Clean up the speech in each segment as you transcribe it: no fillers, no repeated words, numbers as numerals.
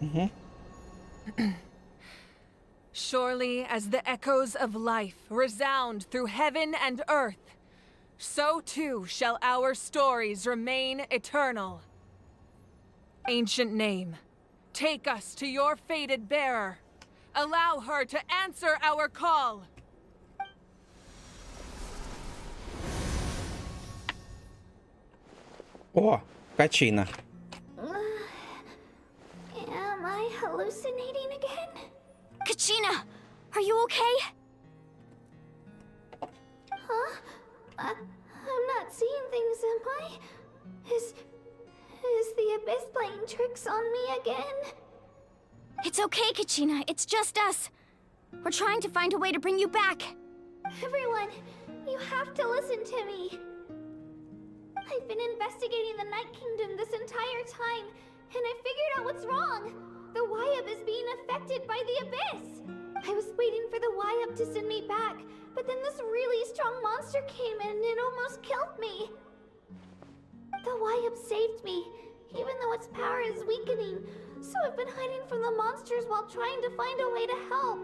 Угу. Surely as the echoes of life resound through heaven and earth, so too shall our stories remain eternal. Ancient name, take us to your fated bearer. Allow her to answer our call. О, качина. Am I hallucinating again? Kachina, are you okay? Huh? I'm not seeing things, am I? Is the Abyss playing tricks on me again? It's okay, Kachina. It's just us. We're trying to find a way to bring you back. Everyone, you have to listen to me. I've been investigating the Night Kingdom this entire time, and I figured out what's wrong. The Wyab is being affected by the Abyss. I was waiting for the Wyab to send me back, but then this really strong monster came in and almost killed me. The Wyab saved me, even though its power is weakening, so I've been hiding from the monsters while trying to find a way to help.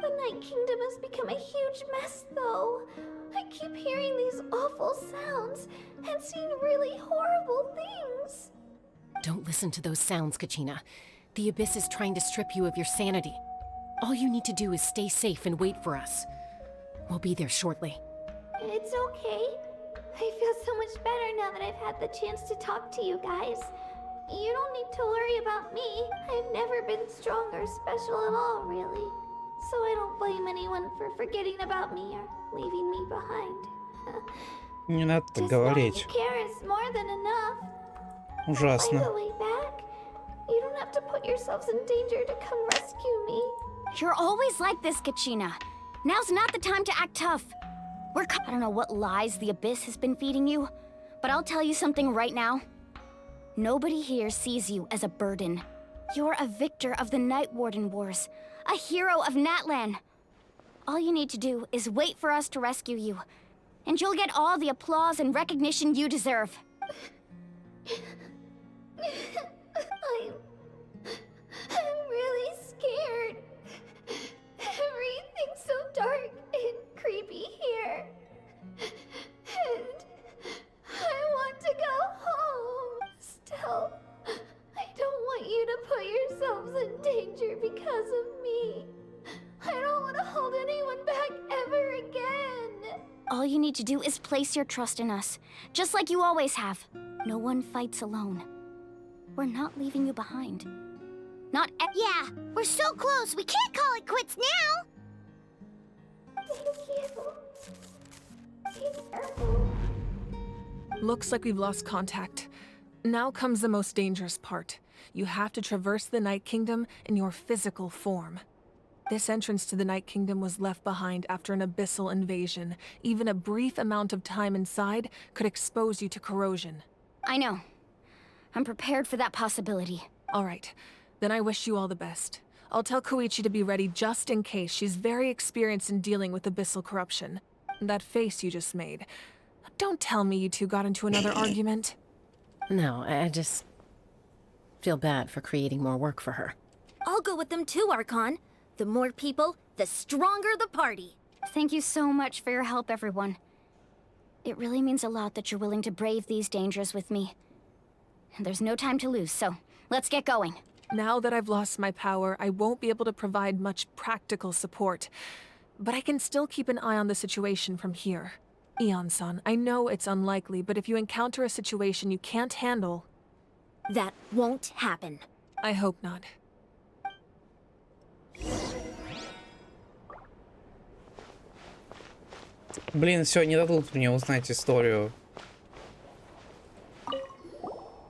The Night Kingdom has become a huge mess, though. I keep hearing these awful sounds and seeing really horrible things. Don't listen to those sounds, Kachina. The Abyss is trying to strip you of your sanity. All you need to do is stay safe and wait for us. We'll be there shortly. It's okay. I feel so much better now that I've had the chance to talk to you guys. You don't need to worry about me. I've never been strong or special at all, really. So I don't blame anyone for forgetting about me or leaving me behind. Не надо так Just knowing говорить. you care is more than enough. Find Ужасно. a way back. You don't have to put yourselves in danger to come rescue me. You're always like this, Kachina. Now's not the time to act tough. I don't know what lies the Abyss has been feeding you, but I'll tell you something right now. Nobody here sees you as a burden. You're a victor of the Night Warden Wars, a hero of Natlan. All you need to do is wait for us to rescue you, and you'll get all the applause and recognition you deserve. I'm really scared. Everything's so dark and creepy here. And I want to go home. Still, I don't want you to put yourselves in danger because of me. I don't want to hold anyone back ever again. All you need to do is place your trust in us, just like you always have. No one fights alone. We're not leaving you behind. Yeah, we're so close. We can't call it quits now. Thank you. Be careful. Looks like we've lost contact. Now comes the most dangerous part. You have to traverse the Night Kingdom in your physical form. This entrance to the Night Kingdom was left behind after an abyssal invasion. Even a brief amount of time inside could expose you to corrosion. I know. I'm prepared for that possibility. All right, then I wish you all the best. I'll tell Koichi to be ready just in case. She's very experienced in dealing with abyssal corruption. That face you just made. Don't tell me you two got into another argument. No, I just feel bad for creating more work for her. I'll go with them too, Archon. The more people, the stronger the party. Thank you so much for your help, everyone. It really means a lot that you're willing to brave these dangers with me. And there's no time to lose, so let's get going. Now that I've lost my power, I won't be able to provide much practical support. But I can still keep an eye on the situation from here. Eon-san, I know it's unlikely, but if you encounter a situation you can't handle... That won't happen. I hope not. Блин, все, не дадут мне узнать историю.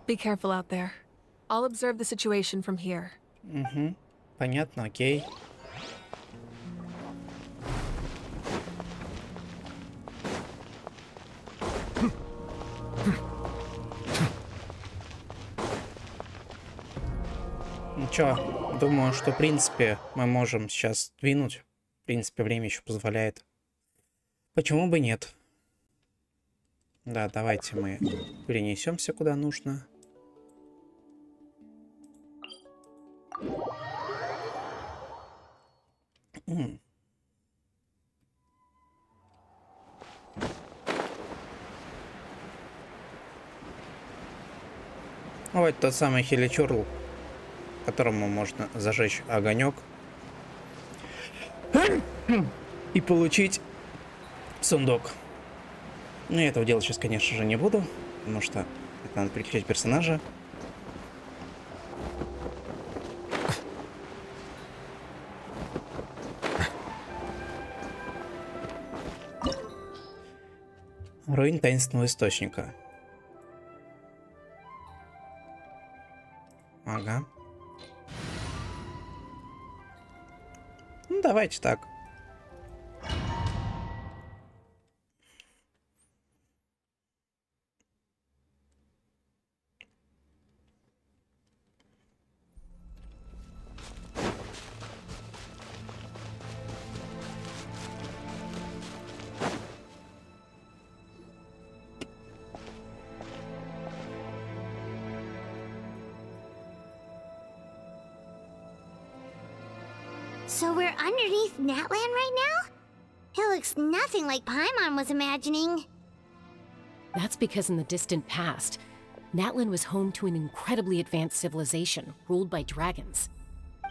Be careful out there. I'll observe the situation from here. Угу. Понятно, окей. Ну чё, думаю, что в принципе мы можем сейчас двинуть. В принципе, время еще позволяет. Почему бы нет? Да, давайте мы перенесемся куда нужно. Вот тот самый хиличурл, которому можно зажечь огонек и получить сундук. Но я этого делать сейчас, конечно же, не буду, потому что это надо переключить персонажа. Руин таинственного источника. Ага. Ну, давайте так. So we're underneath Natland right now? It looks nothing like Paimon was imagining. That's because in the distant past, Natlan was home to an incredibly advanced civilization ruled by dragons.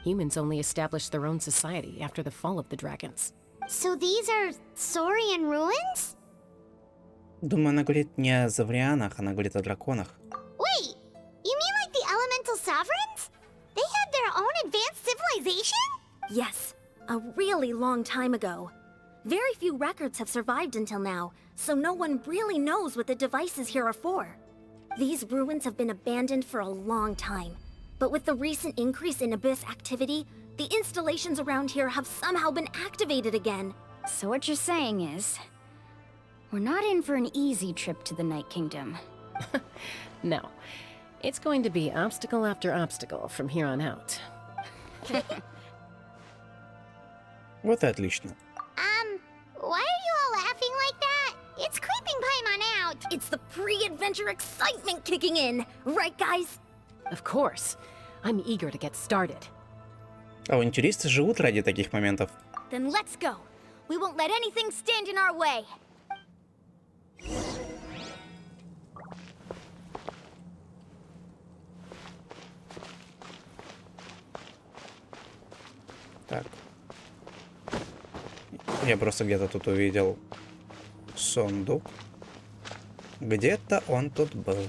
Humans only established their own society after the fall of the dragons. So these are Saurian ruins? Думаю, она говорит не о заврианах, она говорит о драконах. Wait, you mean like the elemental sovereigns? They had their own advanced civilization? Yes, a really long time ago. Very few records have survived until now, so no one really knows what the devices here are for. These ruins have been abandoned for a long time, but with the recent increase in Abyss activity, the installations around here have somehow been activated again. So what you're saying is, we're not in for an easy trip to the Night Kingdom. No, it's going to be obstacle after obstacle from here on out. Вот и отлично. Why are you all laughing like that? It's creeping Paimon out. It's the pre-adventure excitement kicking in, right guys? Of course. I'm eager to get started. Авантюристы живут ради таких моментов. Then let's go. We won't let anything stand in our way. Так. Я просто где-то тут увидел сундук. Где-то он тут был.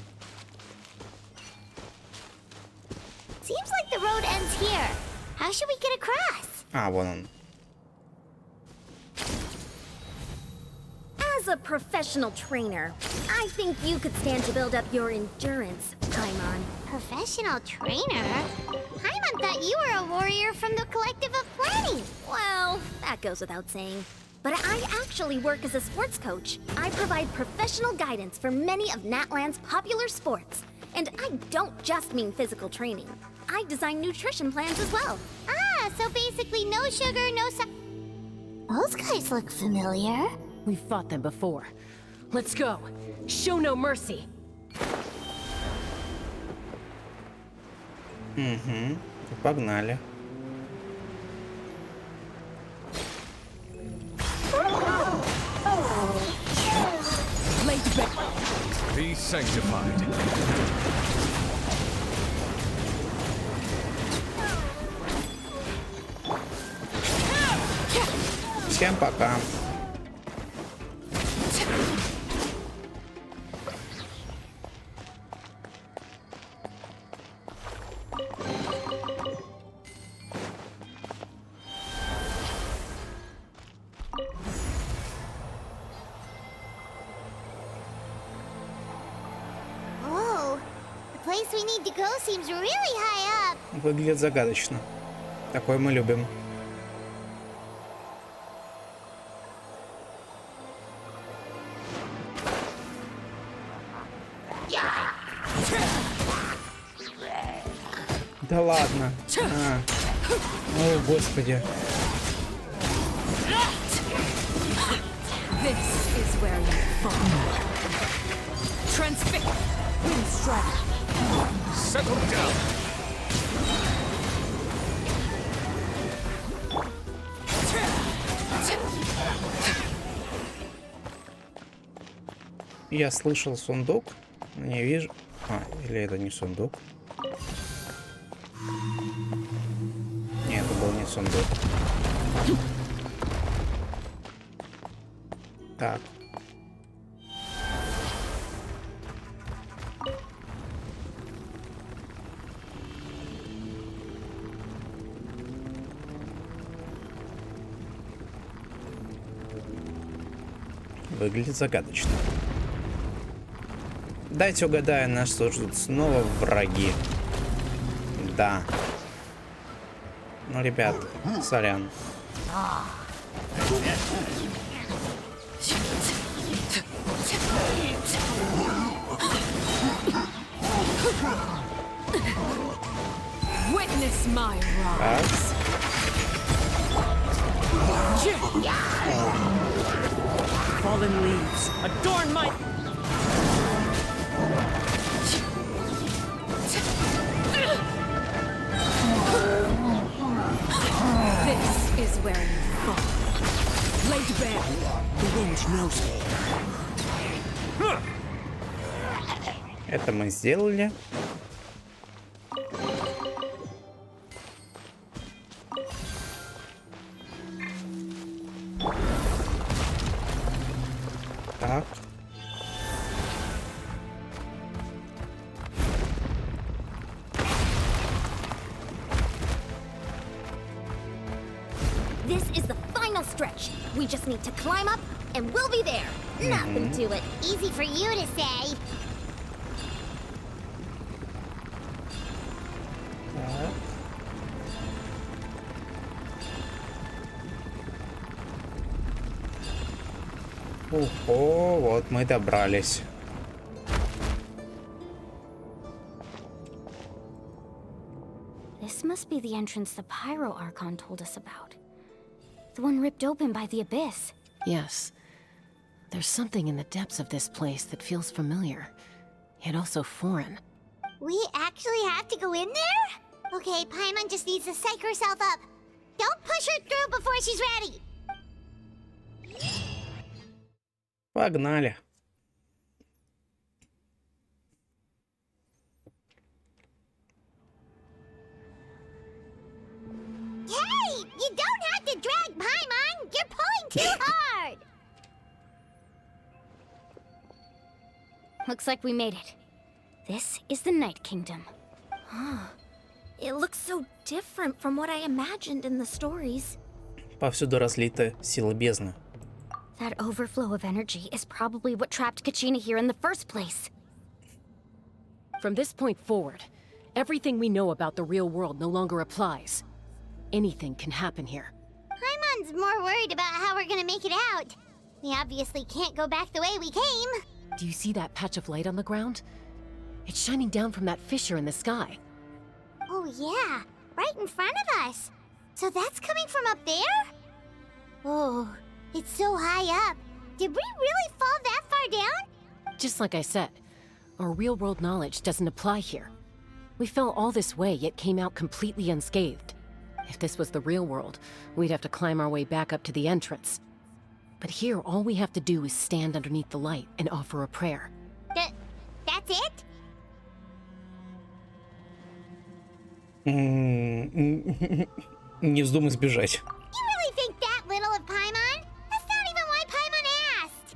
Seems like the road ends here. How should we get across? А, вон он. As a professional trainer, I think you could stand to build up your endurance, Paimon. Professional trainer? Paimon thought you were a warrior from the Collective of Plenty. Well, that goes without saying. But I actually work as a sports coach. I provide professional guidance for many of Natland's popular sports. And I don't just mean physical training. I design nutrition plans as well. Ah, so basically no sugar, no Those guys look familiar. We've fought them before. Let's go. Show no mercy. Угу. Погнали. Be sanctified. Всем пока. Whoa, the place we need to go seems really high up. Выглядит загадочно. Такое мы любим. Да ладно. А. О, господи. This is where you fall. Transfix. Strike. Settle down. Я слышал сундук, но не вижу. А, или это не сундук? Нет, это был не сундук. Так. Выглядит загадочно. Дайте угадаю, нас служат снова враги. Да. Ну, ребят, сорян. Witness my rise. Fallen leaves adorn my. This is where you fall. Laid bare. The wind knows me. Это мы сделали. Так. This is the final stretch. We just need to climb up, and we'll be there. Nothing to it. Easy for you to say. Ого, вот мы добрались. This must be the entrance the Pyro Archon told us about. The one ripped open by the Abyss. Yes. There's something in the depths of this place that feels familiar, yet also foreign. We actually have to go in there? Okay, Paimon just needs to psych herself up. Don't push her through before she's ready. Погнали. Hey, you don't have to drag Paimon. You're pulling too hard. Looks like we made it. This is the Night Kingdom. It looks so different from what I imagined in the stories. Повсюду разлита сила бездны. That overflow of energy is probably what trapped Kachina here in the first place. From this point forward, everything we know about the real world no longer applies. Anything can happen here. Paimon's more worried about how we're gonna make it out. We obviously can't go back the way we came. Do you see that patch of light on the ground? It's shining down from that fissure in the sky. Oh yeah, right in front of us. So that's coming from up there? Oh, it's so high up. Did we really fall that far down? Just like I said, our real-world knowledge doesn't apply here. We fell all this way, yet came out completely unscathed. If this was the real world, we'd have to climb our way back up to the entrance. But here, all we have to do is stand underneath the light and offer a prayer. That's it? Не вздумай сбежать. You really think that little of Paimon? That's not even why Paimon asked.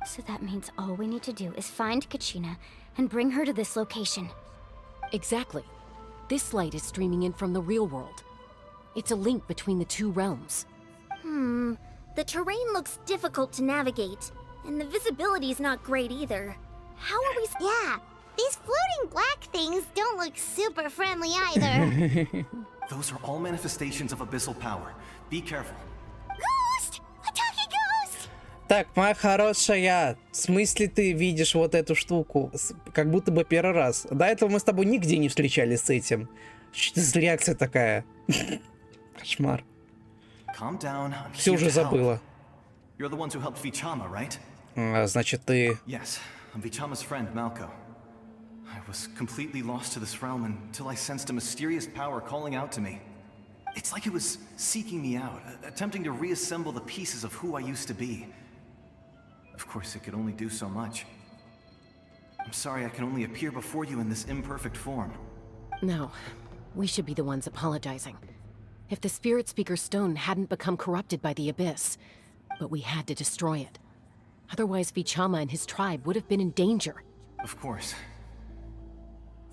So that means all we need to do is find Kachina and bring her to this location. Exactly. This light is streaming in from the real world. It's a link between the two realms. The terrain looks difficult to navigate, and the visibility is not great either. How are we? Yeah, these floating black things don't look super friendly either. Those are all manifestations of abyssal power. Be careful. Ghost! A talking ghost! Так, моя хорошая, в смысле ты видишь вот эту штуку? Как будто бы первый раз. До этого мы с тобой нигде не встречались с этим. Что это за реакция такая? Кошмар. Calm down. I'm Все here уже to help. забыла. You're the ones who helped Vichama, right? Значит, ты... Yes, I'm Vichama's friend, Malko. I was completely lost to this realm until I sensed a mysterious power calling out to me. It's like it was seeking me out, attempting to reassemble the pieces of who I used to be. Of course, it could only do so much. I'm sorry I can only appear before you in this imperfect form. No, we should be the ones apologizing. If the Spirit Speaker Stone hadn't become corrupted by the Abyss, but we had to destroy it. Otherwise, Vichama and his tribe would have been in danger. Of course.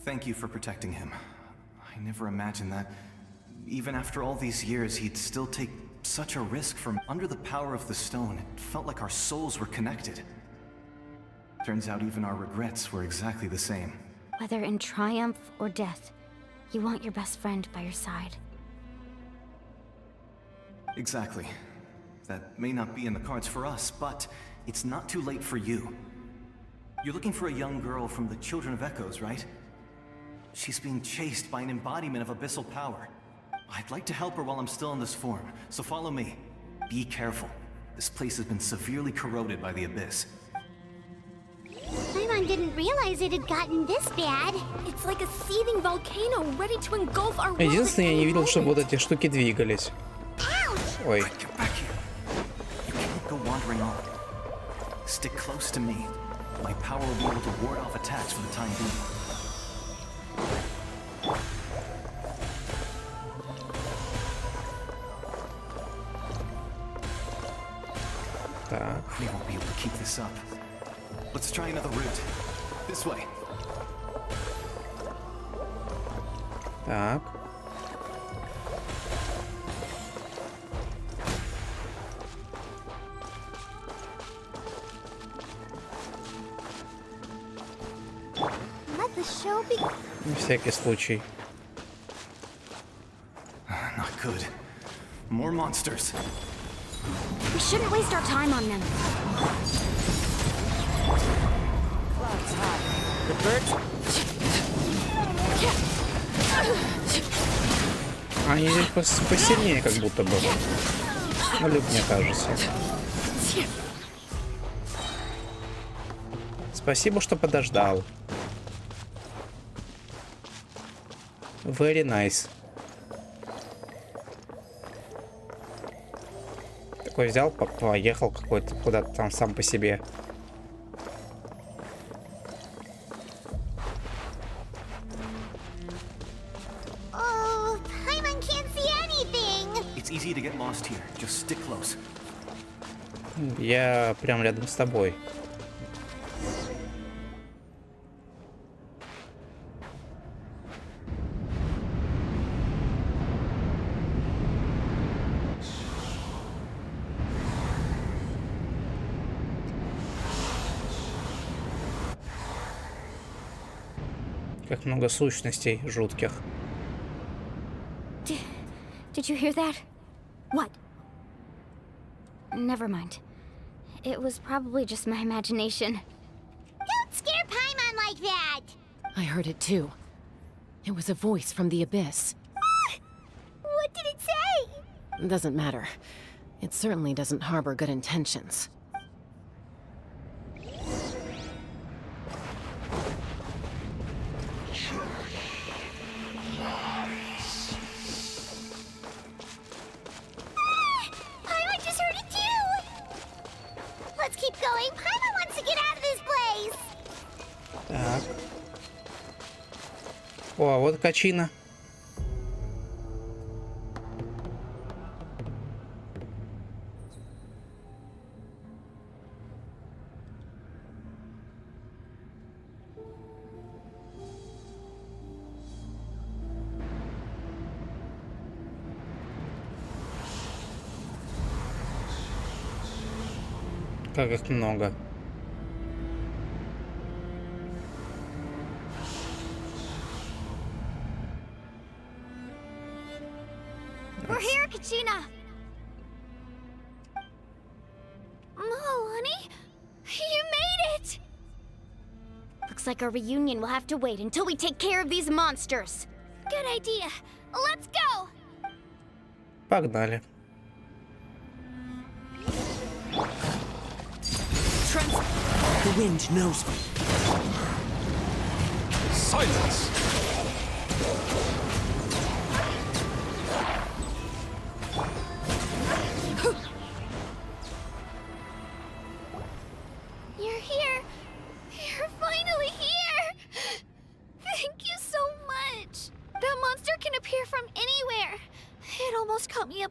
Thank you for protecting him. I never imagined that, even after all these years, he'd still take such a risk from under the power of the stone. It felt like our souls were connected. Turns out even our regrets were exactly the same. Whether in triumph or death, you want your best friend by your side. Exactly. That may not be in the cards for us, but it's not too late for you. You're looking for a young girl from the Children of Echoes, right? She's being chased by an embodiment of abyssal power. I'd like to help her while I'm still in this form, so follow me. Be careful. This place has been severely corroded by the Abyss. Paimon didn't realize it had gotten this bad. It's like a seething volcano ready to engulf our world. Единственное, я не видел, чтобы вот эти штуки двигались. Ой. Get back here. You can't go wandering on. Stick close to me. My power will be able to ward off attacks for the time being. Так. We won't be able to keep this up. Let's try another route. This way. Так. Let the show be. На всякий случай. Not good. More monsters. We shouldn't waste our time on them. The birds... Они здесь посильнее, как будто бы. Ну, Люк, мне кажется. Спасибо, что подождал. Very nice. Такой взял, поехал какой-то куда-то там сам по себе. Oh, Paimon can't see anything. It's easy to get lost here. Just stick close. Я прям рядом с тобой. Как много сущностей жутких. Did you hear that? What? Never mind. It was probably just my imagination. Don't scare Paimon like that. I heard it too. It was a voice from the Abyss. What did it say? Doesn't matter. It certainly doesn't harbor good intentions. Paimon just heard it too. Let's keep going. Paimon wants to get out of this place. Так. О, а вот качина. Как их много. We're here, Kachina! Honey, you made it. Looks like our reunion will have to wait until we take care of these monsters. Good idea. Let's go. Погнали. The wind knows me. Silence! You're here. You're finally here.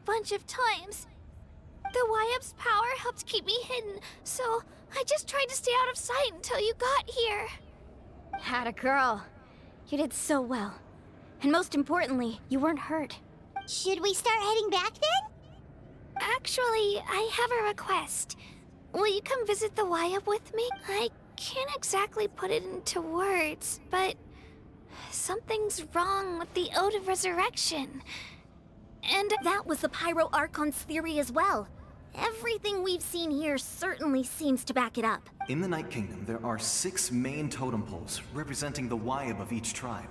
bunch of times. The YUP's power helped keep me hidden, so I just tried to stay out of sight until you got here. Atta girl. You did so well. And most importantly, you weren't hurt. Should we start heading back then? Actually, I have a request. Will you come visit the YUP with me? I can't exactly put it into words, but something's wrong with the Ode of Resurrection. And That was the Pyro Archon's theory as well. Everything we've seen here certainly seems to back it up. In the Night Kingdom, there are 6 main totem poles representing the YUP of each tribe.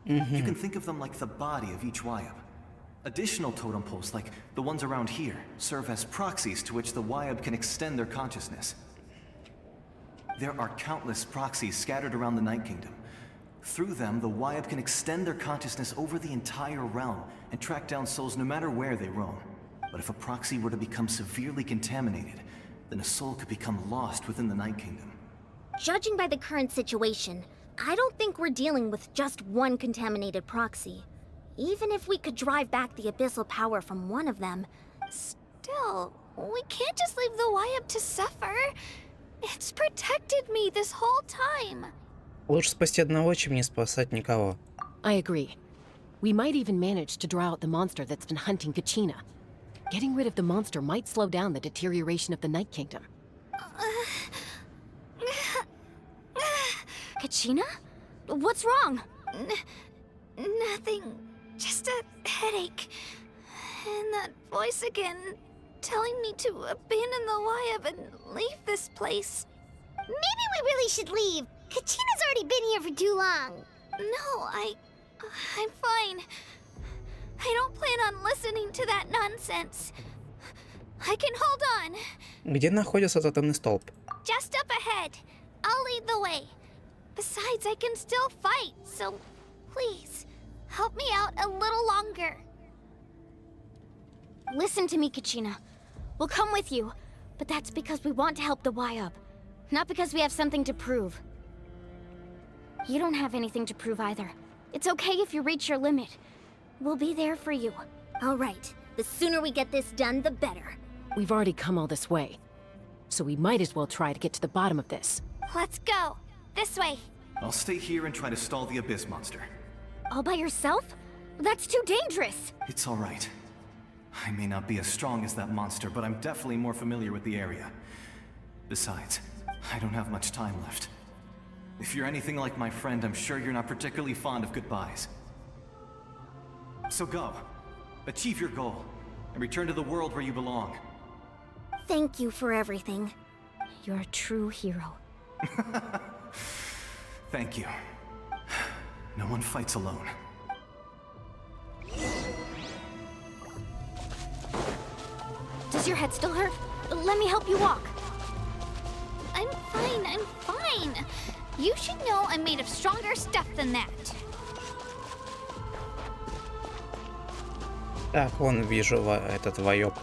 You can think of them like the body of each YUP. Additional totem poles, like the ones around here, serve as proxies to which the YUP can extend their consciousness. There are countless proxies scattered around the Night Kingdom. Through them, the YUP can extend their consciousness over the entire realm and track down souls no matter where they roam. But if a proxy were to become severely contaminated, then a soul could become lost within the Night Kingdom. Judging by the current situation, I don't think we're dealing with just one contaminated proxy. Even if we could drive back the abyssal power from one of them, still, we can't just leave the YUP to suffer. It's protected me this whole time. Лучше спасти одного, чем не спасать никого. I agree. We might even manage to draw out the monster that's been hunting Kachina. Getting rid of the monster might slow down the deterioration of the Night Kingdom. Kachina? What's wrong? Nothing. Just a headache. And that voice again, telling me to abandon the YUP and leave this place. Maybe we really should leave. Kachina's already been here for too long. No, I'm fine. I don't plan on listening to that nonsense. I can hold on. Где находится тотемный столб? Just up ahead. I'll lead the way. Besides, I can still fight, so please, help me out a little longer. Listen to me, Kachina. We'll come with you, but that's because we want to help the YUP, not because we have something to prove. You don't have anything to prove either. It's okay if you reach your limit. We'll be there for you. All right. The sooner we get this done, the better. We've already come all this way, so we might as well try to get to the bottom of this. Let's go. This way. I'll stay here and try to stall the Abyss monster. All by yourself? That's too dangerous. It's all right. I may not be as strong as that monster, but I'm definitely more familiar with the area. Besides, I don't have much time left. If you're anything like my friend, I'm sure you're not particularly fond of goodbyes. So go. Achieve your goal. And return to the world where you belong. Thank you for everything. You're a true hero. Thank you. No one fights alone. Does your head still hurt? Let me help you walk. I'm fine. You should know I'm made of stronger stuff than that. Так, вон вижу этот YUP.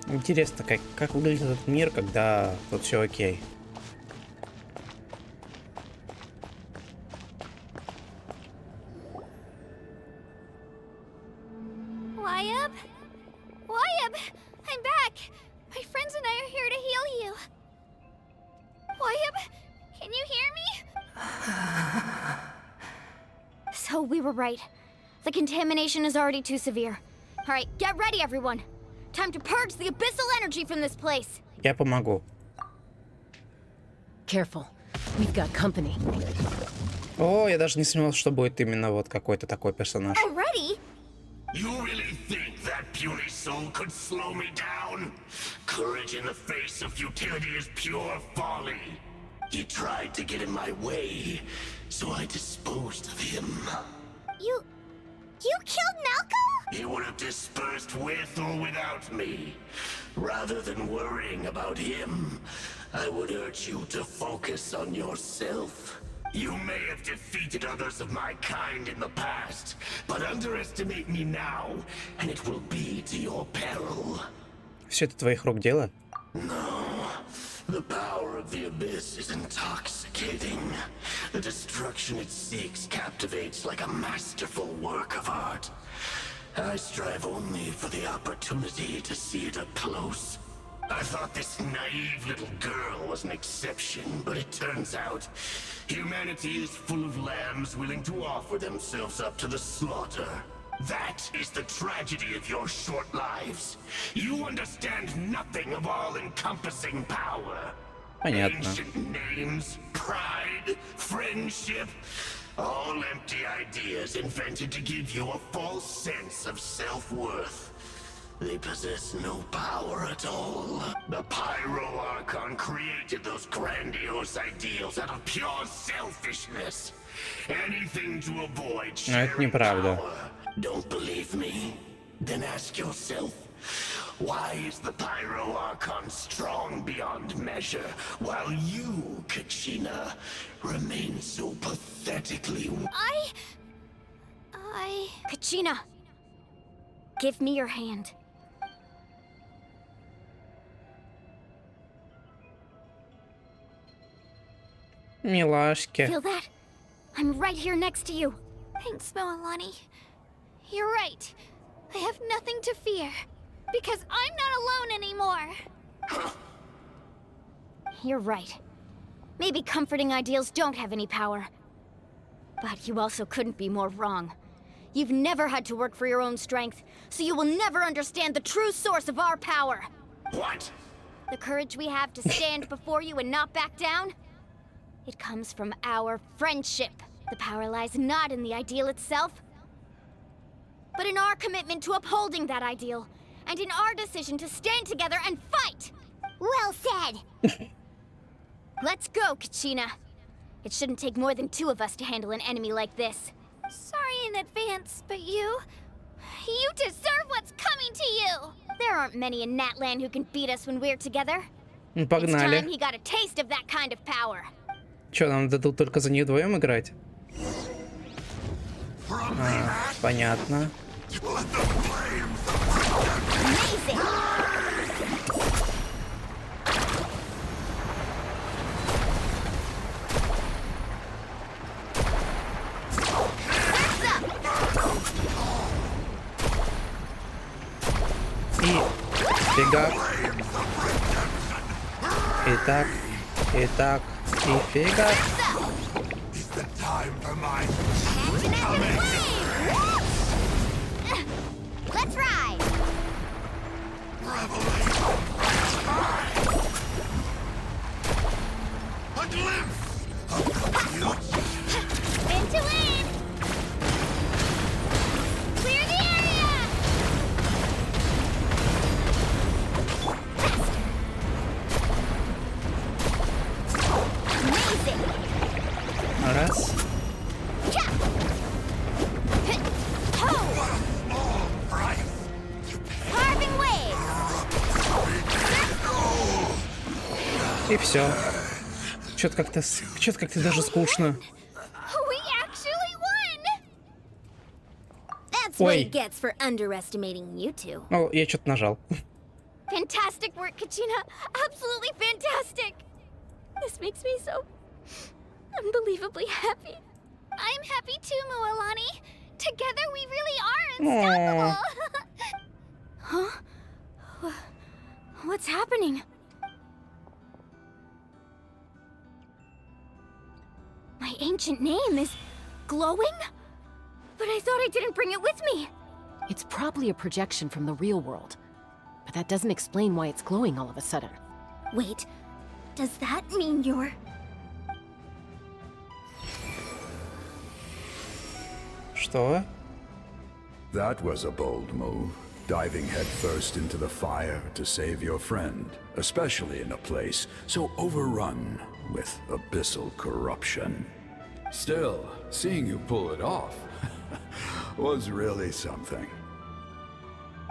Интересно, как выглядит этот мир, когда тут все окей. YUP? YUP! I'm back! My friends and I are here to heal you. YUP? Can you hear me? So we were right. The contamination is already too severe. All right, get ready, everyone. Time to purge the abyssal energy from this place. Я помогу. Careful. We've got company. О, я даже не сомневался, что будет именно вот какой-то такой персонаж. Already? You really think that puny soul could slow me down? Courage in the face of futility is pure folly. He tried to get in my way, so I disposed of him. You killed Malcolm? He would have dispersed with or without me. Rather than worrying about him, I would urge you to focus on yourself. You may have defeated others of my kind in the past, but underestimate me now, and it will be to your peril. Все это твоих рук дело? No, The power of the abyss is intoxicating. The destruction it seeks captivates like a masterful work of art. I strive only for the opportunity to see it up close. I thought this naive little girl was an exception, but it turns out humanity is full of lambs willing to offer themselves up to the slaughter. That is the tragedy of your short lives. You understand nothing of all-encompassing power. Понятно. Ancient names, pride, friendship, all empty ideas invented to give you a false sense of self-worth. They possess no power at all. The Pyro Archon created those grandiose ideals out of pure selfishness. Anything to avoid sharing power. Don't believe me? Then ask yourself, why is the Pyro Archon strong beyond measure, while you, Kachina, remain so pathetically... Kachina, give me your hand. Милашки. Feel that? I'm right here next to you. Thanks, Moalani. You're right. I have nothing to fear. Because I'm not alone anymore. You're right. Maybe comforting ideals don't have any power. But you also couldn't be more wrong. You've never had to work for your own strength, so you will never understand the true source of our power. What? The courage we have to stand before you and not back down? It comes from our friendship. The power lies not in the ideal itself, but in our commitment to upholding that ideal, and in our decision to stand together and fight! Well said! Let's go, Kachina. It shouldn't take more than 2 of us to handle an enemy like this. Sorry in advance, but you deserve what's coming to you! There aren't many in Natlan who can beat us when we're together. It's Погнали. time he got a taste of that kind of power. Чё, нам дадут только за них вдвоем играть? Понятно. Amazing! И фига. И так, и так, и фига. Let's ride! A glimpse of Win to win! Clear the area! Amazing! Раз. Carving waves! И все. Чё-то как-то даже скучно. We actually won! That's Ой. what it gets for underestimating you two. О, я что-то нажал. Fantastic work, Kachina! Absolutely fantastic! This makes me so unbelievably happy. I'm happy too, Moalani. Together we really are unstoppable. Huh? What's happening? My ancient name is glowing? But I thought I didn't bring it with me. It's probably a projection from the real world. But that doesn't explain why it's glowing all of a sudden. Wait, does that mean you're... Что? That was a bold move, diving headfirst into the fire to save your friend, especially in a place so overrun with abyssal corruption. Still, seeing you pull it off was really something.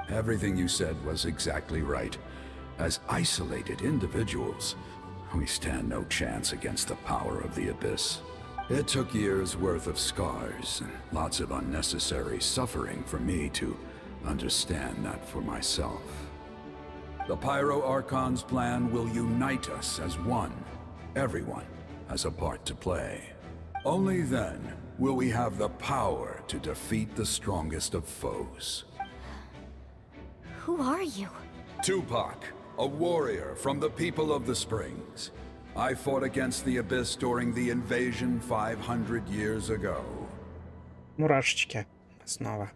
Everything you said was exactly right. As isolated individuals, we stand no chance against the power of the Abyss. It took years' worth of scars and lots of unnecessary suffering for me to understand that for myself. The Pyro Archon's plan will unite us as one. Everyone has a part to play. Only then will we have the power to defeat the strongest of foes. Who are you? Tupac, a warrior from the people of the Springs. I fought against the Abyss during the invasion 500 years ago. Мурашечки. Снова.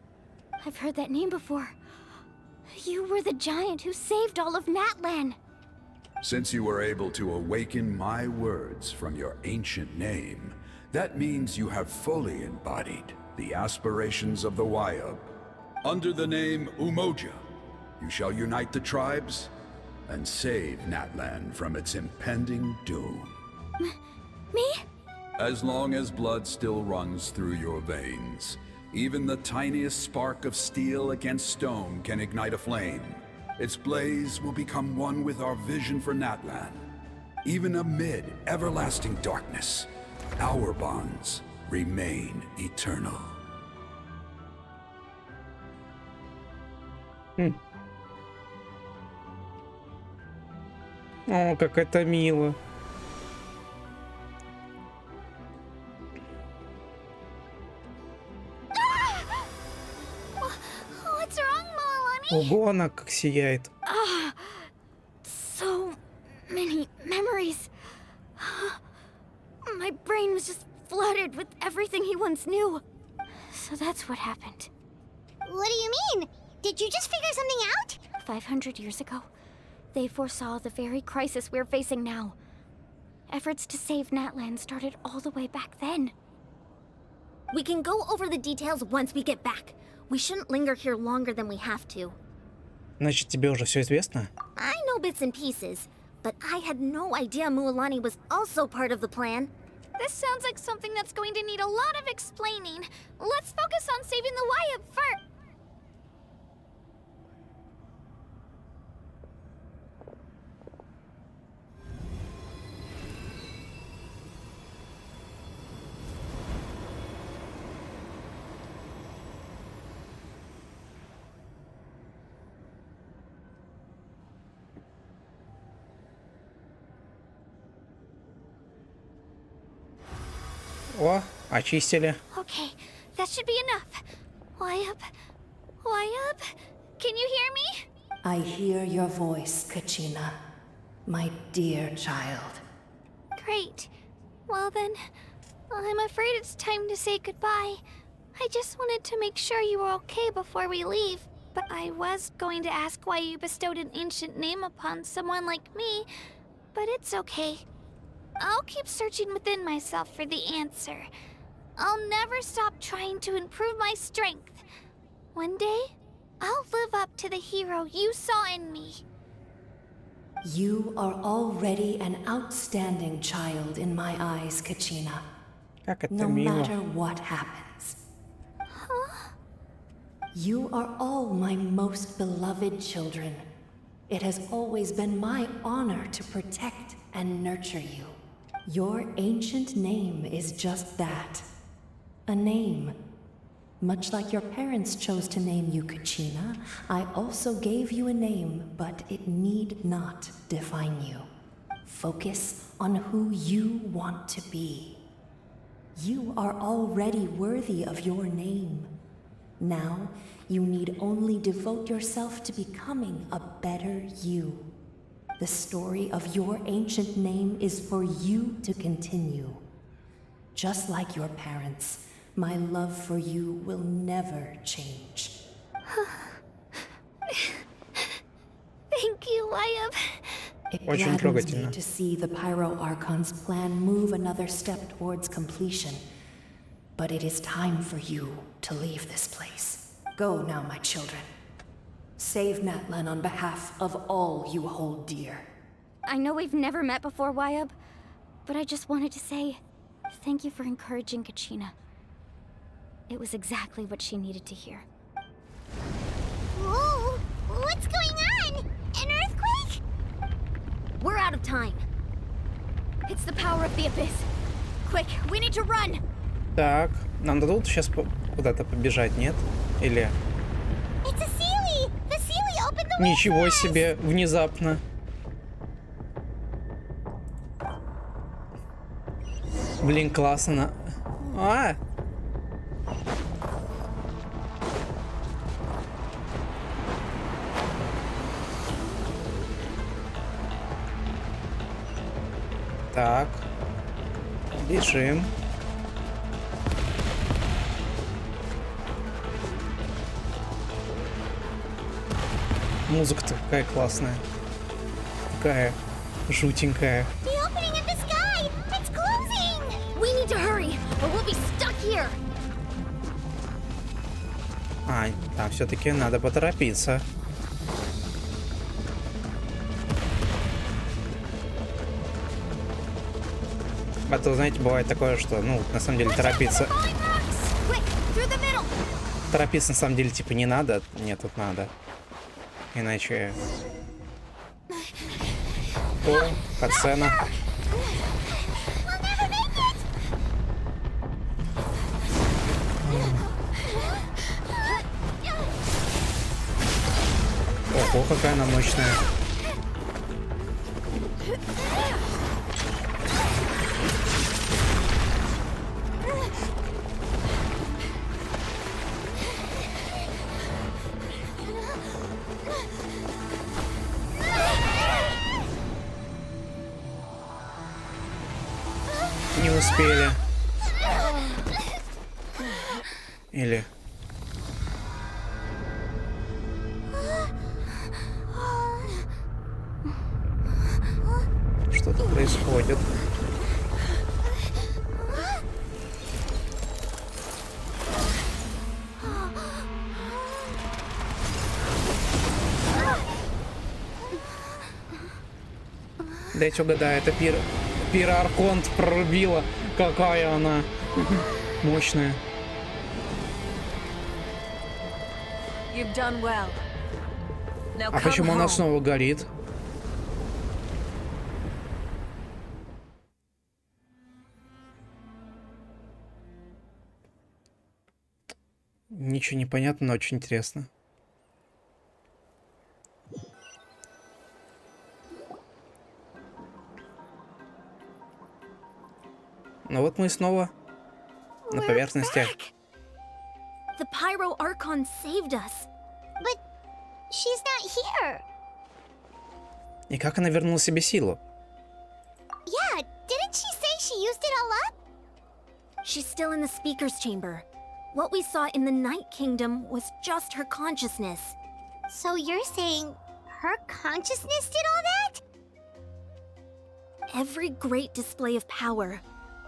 I've heard that name before. You were the giant who saved all of Natlan. Since you were able to awaken my words from your ancient name, that means you have fully embodied the aspirations of the Wayub. Under the name Umoja, you shall unite the tribes and save Natlan from its impending doom. Me? As long as blood still runs through your veins, even the tiniest spark of steel against stone can ignite a flame. Its blaze will become one with our vision for Natlan. Even amid everlasting darkness, our bonds remain eternal. О, как это мило. What's wrong, Moalani? Ого, она как сияет. So many memories. My brain was just flooded with everything he once knew. So that's what happened. What do you mean? Did you just figure something out? 500 years ago, they foresaw the very crisis we're facing now. Efforts to save Natlan started all the way back then. We can go over the details once we get back. We shouldn't linger here longer than we have to. Значит, тебе уже все известно? I know bits and pieces, but I had no idea Mualani was also part of the plan. This sounds like something that's going to need a lot of explaining. Let's focus on saving the Wayub first. О, очистили. Okay, that should be enough. Wayub? Wayub? Can you hear me? I hear your voice, Kachina, my dear child. Great. Well then, I'm afraid it's time to say goodbye. I just wanted to make sure you were okay before we leave. But I was going to ask why you bestowed an ancient name upon someone like me, but it's okay. I'll keep searching within myself for the answer. I'll never stop trying to improve my strength. One day, I'll live up to the hero you saw in me. You are already an outstanding child in my eyes, Kachina. Как это No мило. matter what happens. You are all my most beloved children. It has always been my honor to protect and nurture you. Your ancient name is just that. A name. Much like your parents chose to name you Kachina, I also gave you a name, but it need not define you. Focus on who you want to be. You are already worthy of your name. Now, you need only devote yourself to becoming a better you. The story of your ancient name is for you to continue. Just like your parents, my love for you will never change. Thank you, Wayub. It Очень gladdens трогательно. me to see the Pyro Archon's plan move another step towards completion. But it is time for you to leave this place. Go now, my children. Save Natlan on behalf of all you hold dear. I know we've never met before, Wayub, but I just wanted to say thank you for encouraging Kachina. It was exactly what she needed to hear. Whoa! What's going on? An earthquake? We're out of time. It's the power of the abyss. Quick, we need to run! Так, нам дадут сейчас куда-то побежать, нет? Или... It's a Sealy! The Sealy opened Ничего себе, внезапно. Блин, классно. Так. Бежим. Музыка-то какая классная. Такая жутенькая. Там все-таки надо поторопиться. А то, знаете, бывает такое, что, ну, на самом деле торопиться. Торопиться на самом деле типа не надо. Нет, тут надо. Иначе... О, катсцена. Ого, какая она мощная. Не успели. Или... Что-то происходит. Дайте угадаю, это Пира Арконт прорубила. Какая она мощная. А почему она снова горит? Ничего не понятно, но очень интересно. Ну вот мы снова на поверхности. The Pyro Archon saved us. But she's not here. И как она вернула себе силу? Yeah, didn't she say she used it all up? She's still in the speaker's chamber. What we saw in the Night Kingdom was just her consciousness. So you're saying her consciousness did all that? Every great display of power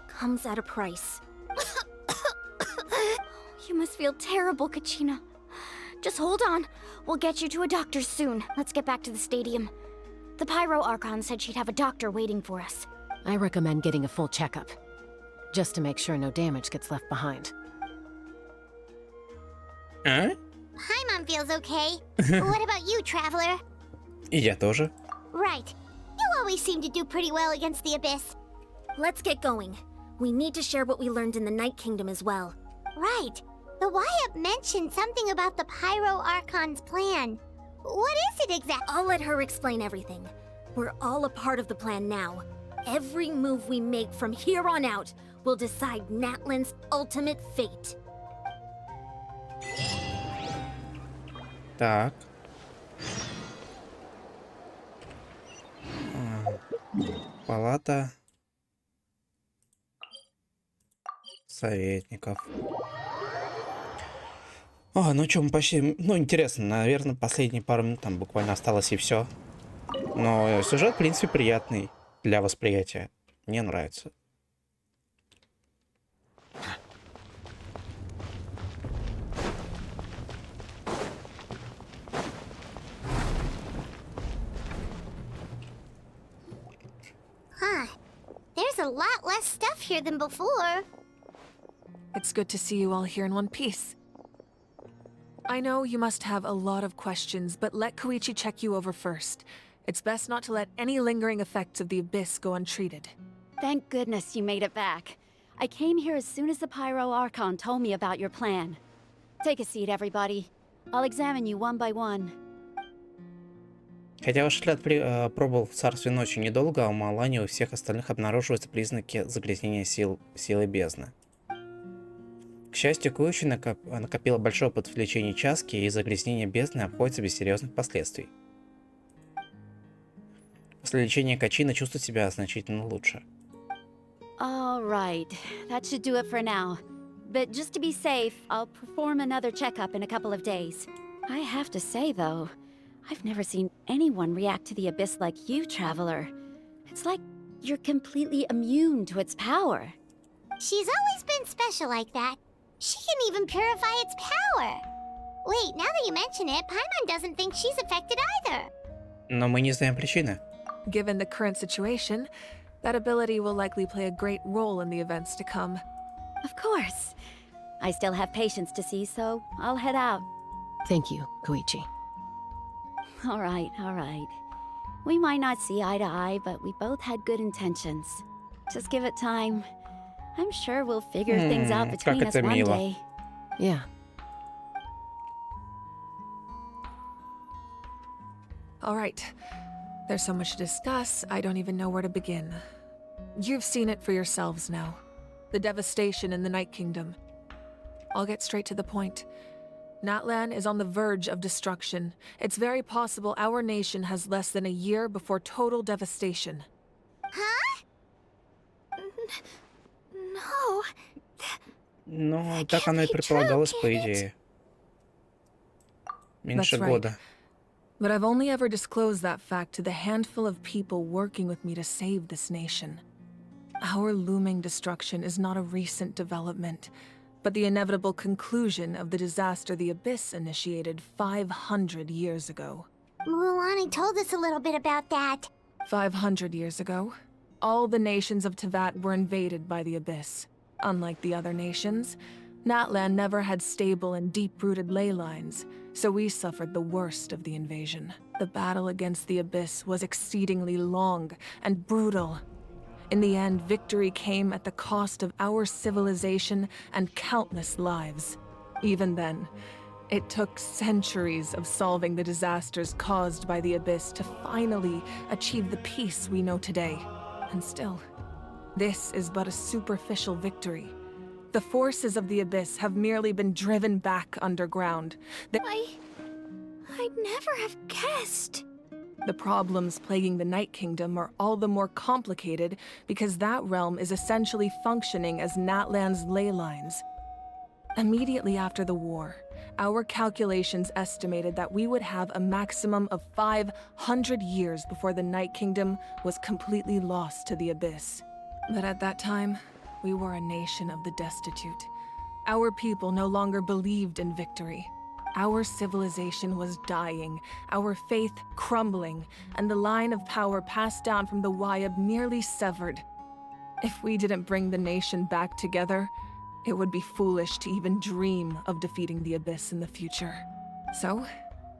comes at a price. You must feel terrible, Kachina. Just hold on. We'll get you to a doctor soon. Let's get back to the stadium. The Pyro Archon said she'd have a doctor waiting for us. I recommend getting a full checkup, just to make sure no damage gets left behind. Paimon feels okay. But what about you, Traveler? И я тоже. Right. You always seem to do pretty well against the Abyss. Let's get going. We need to share what we learned in the Night Kingdom as well. Right. The Wyup mentioned something about the Pyro Archon's plan. What is it exactly? I'll let her explain everything. We're all a part of the plan now. Every move we make from here on out will decide Natlan's ultimate fate. Так. Палата советников. Ну что, мы почти... Ну, интересно, наверное, последние пару минут там буквально осталось и все. Но сюжет, в принципе, приятный для восприятия. Мне нравится. There's a lot less stuff here than before. It's good to see you all here in one piece. I know you must have a lot of questions, but let Koichi check you over first. It's best not to let any lingering effects of the Abyss go untreated. Thank goodness you made it back. I came here as soon as the Pyro Archon told me about your plan. Take a seat, everybody. I'll examine you one by one. Хотя ваш отряд пробыл в царстве ночи недолго, а у Малани у всех остальных обнаруживаются признаки загрязнения силы бездны. К счастью, Куичи накопила большой опыт в лечении часки, и загрязнение бездны обходится без серьезных последствий. После лечения Качина чувствует себя значительно лучше. All right, that should do it for now. But just to be safe, I'll perform another checkup in a couple of days. I have to say, though, I've never seen anyone react to the abyss like you, Traveler. It's like you're completely immune to its power. She's always been special like that. She can even purify its power. Wait, now that you mention it, Paimon doesn't think she's affected either. Но мы не знаем причины. Given the current situation, that ability will likely play a great role in the events to come. Of course. I still have patients to see, so I'll head out. Thank you, Koichi. All right, all right. We might not see eye to eye, but we both had good intentions. Just give it time. I'm sure we'll figure things out between us one day. Yeah. All right. There's so much to discuss, I don't even know where to begin. You've seen it for yourselves now. The devastation in the Night Kingdom. I'll get straight to the point. Natlan is on the verge of destruction. It's very possible our nation has less than a year before total devastation. Huh? No. Ну, так оно и предполагалось, по идее. Меньше года. But I've only ever disclosed that fact to the handful of people working with me to save this nation. Our looming destruction is not a recent development, but the inevitable conclusion of the disaster the Abyss initiated 500 years ago. Mulan told us a little bit about that. 500 years ago, all the nations of Teyvat were invaded by the Abyss. Unlike the other nations, Natlan never had stable and deep-rooted ley lines, so we suffered the worst of the invasion. The battle against the Abyss was exceedingly long and brutal. In the end, victory came at the cost of our civilization and countless lives. Even then, it took centuries of solving the disasters caused by the Abyss to finally achieve the peace we know today. And still, this is but a superficial victory. The forces of the Abyss have merely been driven back underground. I'd never have guessed. The problems plaguing the Night Kingdom are all the more complicated because that realm is essentially functioning as Natlan's ley lines. Immediately after the war, our calculations estimated that we would have a maximum of 500 years before the Night Kingdom was completely lost to the Abyss. But at that time, we were a nation of the destitute. Our people no longer believed in victory. Our civilization was dying, our faith crumbling, and the line of power passed down from the Wayab nearly severed. If we didn't bring the nation back together, it would be foolish to even dream of defeating the Abyss in the future. So,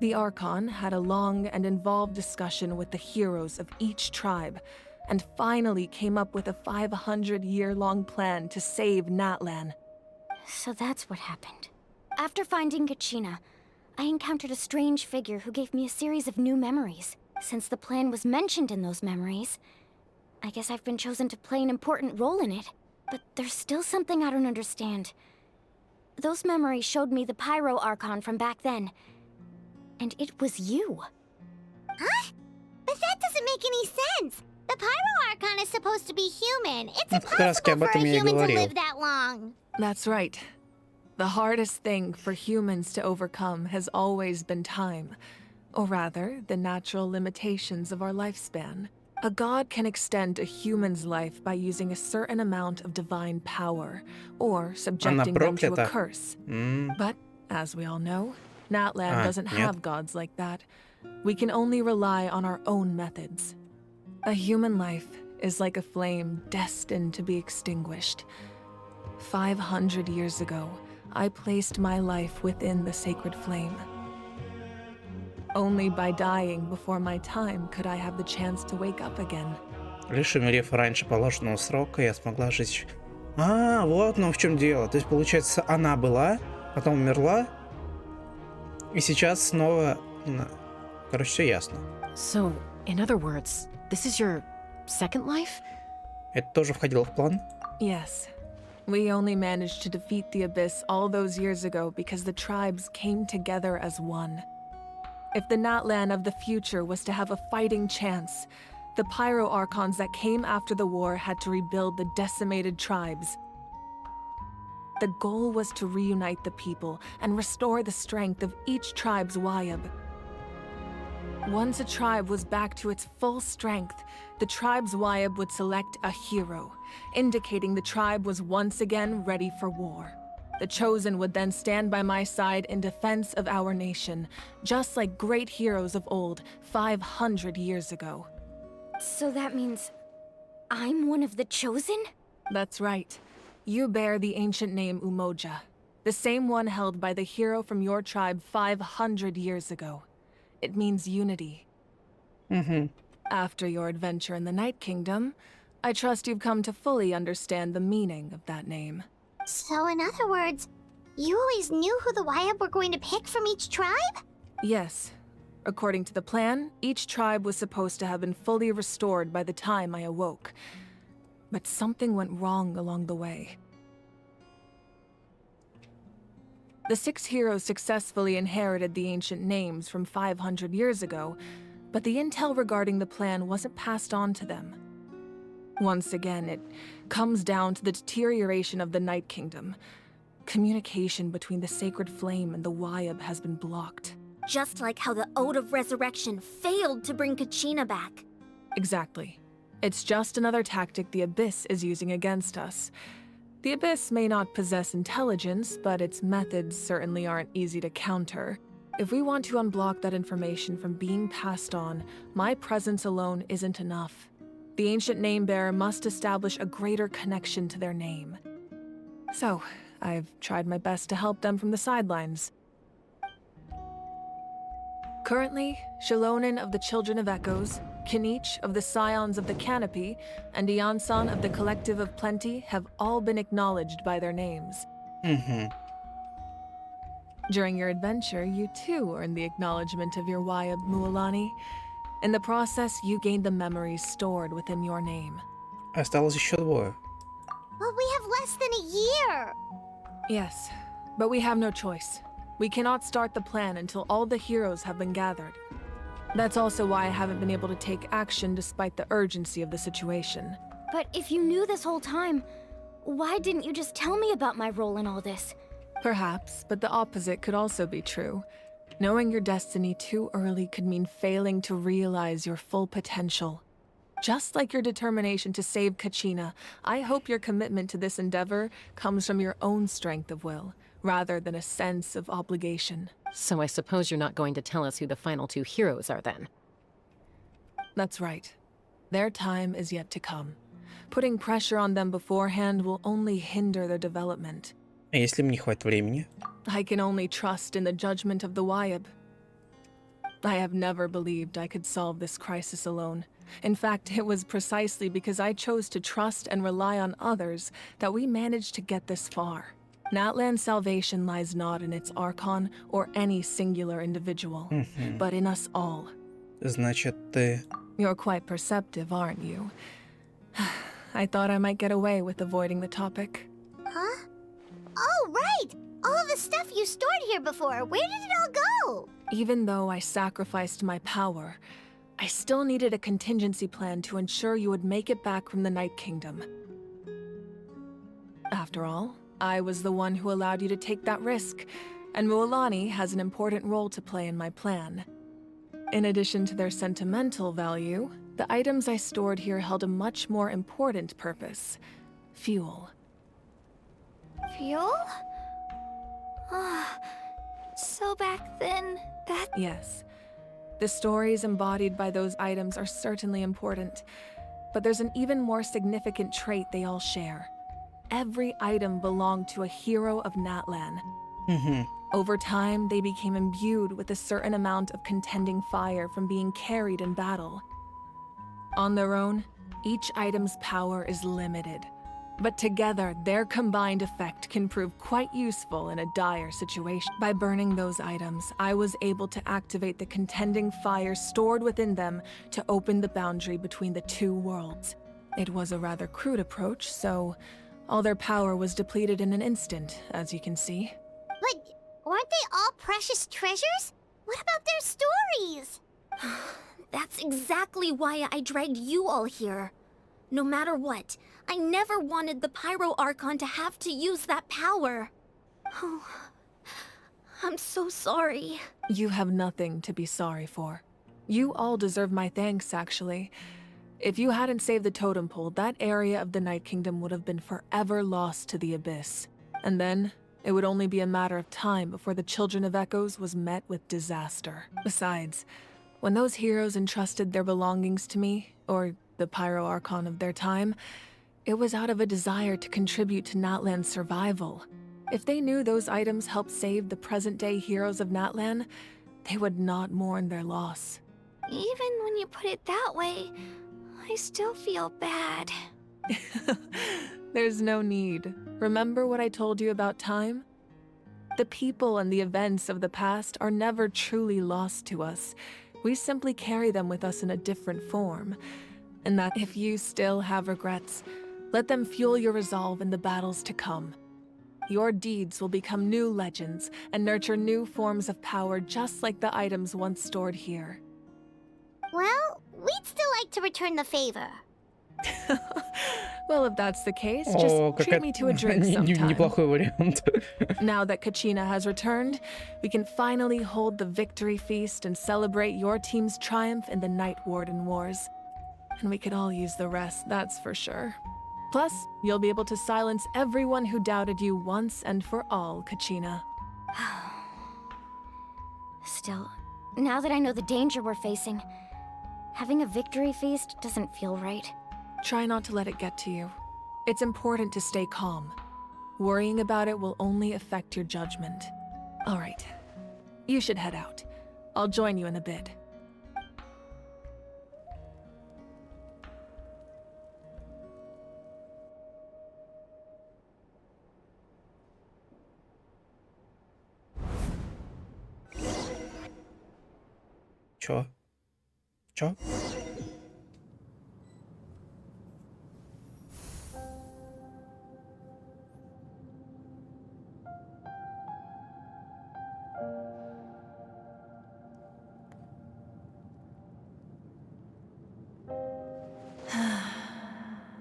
the Archon had a long and involved discussion with the heroes of each tribe, and finally came up with a 500-year-long plan to save Natlan. So that's what happened. After finding Kachina, I encountered a strange figure who gave me a series of new memories. Since the plan was mentioned in those memories, I guess I've been chosen to play an important role in it. But there's still something I don't understand. Those memories showed me the Pyro Archon from back then. And it was you. Huh? But that doesn't make any sense. The Pyro Archon is supposed to be human. It's impossible for a human to live that long. That's right. The hardest thing for humans to overcome has always been time. Or rather, the natural limitations of our lifespan. A god can extend a human's life by using a certain amount of divine power, or subjecting them to a curse. But, as we all know, Natlan doesn't have gods like that. We can only rely on our own methods. A human life is like a flame destined to be extinguished. 500 years ago, I placed my life within the sacred flame. Only by dying before my time could I have the chance to wake up again. Лишь умерев раньше положенного срока, я смогла жить... А, вот ну в чем дело. То есть, получается, она была, потом умерла, и сейчас снова... Короче, все ясно. So, in other words, this is your second life? Это тоже входило в план? Yes. We only managed to defeat the Abyss all those years ago because the tribes came together as one. If the Natlan of the future was to have a fighting chance, the Pyro Archons that came after the war had to rebuild the decimated tribes. The goal was to reunite the people and restore the strength of each tribe's Wayab. Once a tribe was back to its full strength, the tribe's Wayab would select a hero, indicating the tribe was once again ready for war. The Chosen would then stand by my side in defense of our nation, just like great heroes of old, 500 years ago. So that means I'm one of the Chosen? That's right. You bear the ancient name Umoja, the same one held by the hero from your tribe 500 years ago. It means unity. After your adventure in the Night Kingdom, I trust you've come to fully understand the meaning of that name. So in other words, you always knew who the Wayab were going to pick from each tribe? Yes. According to the plan, each tribe was supposed to have been fully restored by the time I awoke. But something went wrong along the way. The 6 heroes successfully inherited the ancient names from 500 years ago, but the intel regarding the plan wasn't passed on to them. Once again, it comes down to the deterioration of the Night Kingdom. Communication between the Sacred Flame and the Wayab has been blocked. Just like how the Ode of Resurrection failed to bring Kachina back. Exactly. It's just another tactic the Abyss is using against us. The Abyss may not possess intelligence, but its methods certainly aren't easy to counter. If we want to unblock that information from being passed on, my presence alone isn't enough. The ancient name-bearer must establish a greater connection to their name. So, I've tried my best to help them from the sidelines. Currently, Shilonen of the Children of Echoes, Kinich of the Scions of the Canopy, and Iansan of the Collective of Plenty have all been acknowledged by their names. During your adventure, you too earned the acknowledgement of your Wayab, Mualani. In the process, you gained the memories stored within your name. Осталось еще 2. But we have less than a year! Yes, but we have no choice. We cannot start the plan until all the heroes have been gathered. That's also why I haven't been able to take action despite the urgency of the situation. But if you knew this whole time, why didn't you just tell me about my role in all this? Perhaps, but the opposite could also be true. Knowing your destiny too early could mean failing to realize your full potential. Just like your determination to save Kachina, I hope your commitment to this endeavor comes from your own strength of will, rather than a sense of obligation. So I suppose you're not going to tell us who the final 2 heroes are then? That's right. Their time is yet to come. Putting pressure on them beforehand will only hinder their development. А если мне не хватит времени? I can only trust in the judgment of the Wayab. I have never believed I could solve this crisis alone. In fact, it was precisely because I chose to trust and rely on others that we managed to get this far. Natlan's salvation lies not in its Archon or any singular individual, but in us all. Значит, ты... You're quite perceptive, aren't you? I thought I might get away with avoiding the topic. Huh? Oh, right! All of the stuff you stored here before, where did it all go? Even though I sacrificed my power, I still needed a contingency plan to ensure you would make it back from the Night Kingdom. After all, I was the one who allowed you to take that risk, and Mualani has an important role to play in my plan. In addition to their sentimental value, the items I stored here held a much more important purpose: fuel. Fuel? So back then, that... Yes. The stories embodied by those items are certainly important, but there's an even more significant trait they all share. Every item belonged to a hero of Natlan. Over time, they became imbued with a certain amount of contending fire from being carried in battle. On their own, each item's power is limited, But together, their combined effect can prove quite useful in a dire situation. By burning those items, I was able to activate the contending fire stored within them to open the boundary between the two worlds. It was a rather crude approach, so all their power was depleted in an instant, as you can see. But aren't they all precious treasures? What about their stories? That's exactly why I dragged you all here. No matter what, I never wanted the Pyro Archon to have to use that power. Oh, I'm so sorry. You have nothing to be sorry for. You all deserve my thanks, actually. If you hadn't saved the totem pole, that area of the Night Kingdom would have been forever lost to the abyss. And then, it would only be a matter of time before the Children of Echoes was met with disaster. Besides, when those heroes entrusted their belongings to me, or the Pyro Archon of their time, it was out of a desire to contribute to Natlan's survival. If they knew those items helped save the present-day heroes of Natlan, they would not mourn their loss. Even when you put it that way, I still feel bad. There's no need. Remember what I told you about time? The people and the events of the past are never truly lost to us. We simply carry them with us in a different form. And that if you still have regrets, let them fuel your resolve in the battles to come. Your deeds will become new legends and nurture new forms of power just like the items once stored here. Well, we'd still like to return the favor. Well, if that's the case, just treat me to a drink sometime. Неплохой вариант. Now that Kachina has returned, we can finally hold the victory feast and celebrate your team's triumph in the Night Warden Wars. And we could all use the rest, that's for sure. Plus, you'll be able to silence everyone who doubted you once and for all, Kachina. Still, now that I know the danger we're facing, having a victory feast doesn't feel right. Try not to let it get to you. It's important to stay calm. Worrying about it will only affect your judgment. All right, you should head out. I'll join you in a bit. Чё? Чё?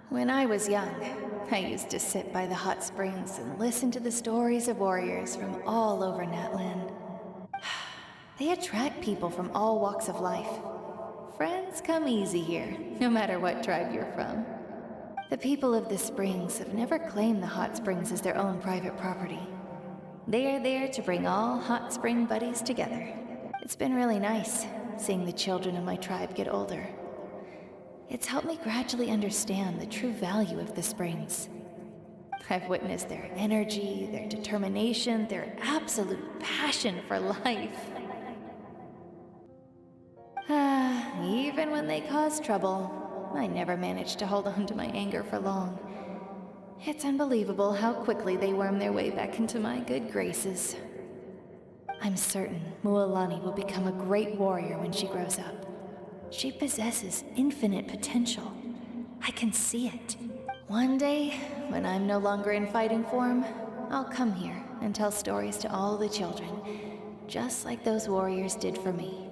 When I was young, I used to sit by the hot springs and listen to the stories of warriors from all over Natlan. They attract people from all walks of life. Friends come easy here, no matter what tribe you're from. The people of the springs have never claimed the hot springs as their own private property. They are there to bring all hot spring buddies together. It's been really nice, seeing the children of my tribe get older. It's helped me gradually understand the true value of the springs. I've witnessed their energy, their determination, their absolute passion for life. Even when they cause trouble, I never managed to hold on to my anger for long. It's unbelievable how quickly they worm their way back into my good graces. I'm certain Mualani will become a great warrior when she grows up. She possesses infinite potential. I can see it. One day, when I'm no longer in fighting form, I'll come here and tell stories to all the children, just like those warriors did for me.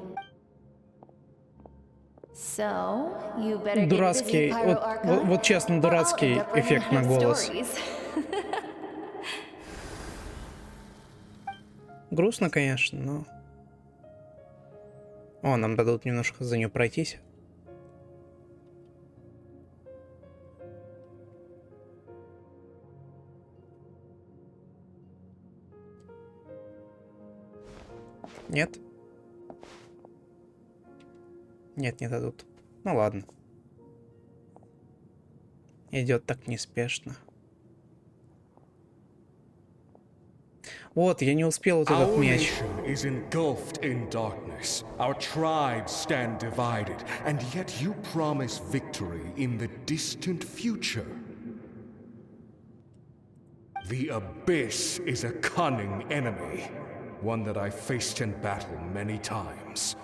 So, you better get busy, Pyro Archon. Вот честно, дурацкий эффект на голос. Грустно, конечно, но... О, нам дадут немножко за нее пройтись. Нет? Нет, не дадут. Ну ладно. Идет так неспешно. Вот, я не успел вот этот мяч. Is engulfed in darkness. Our tribes stand divided, and yet you promise victory in the distant future. The Abyss is a cunning enemy, one that I faced in battle many times.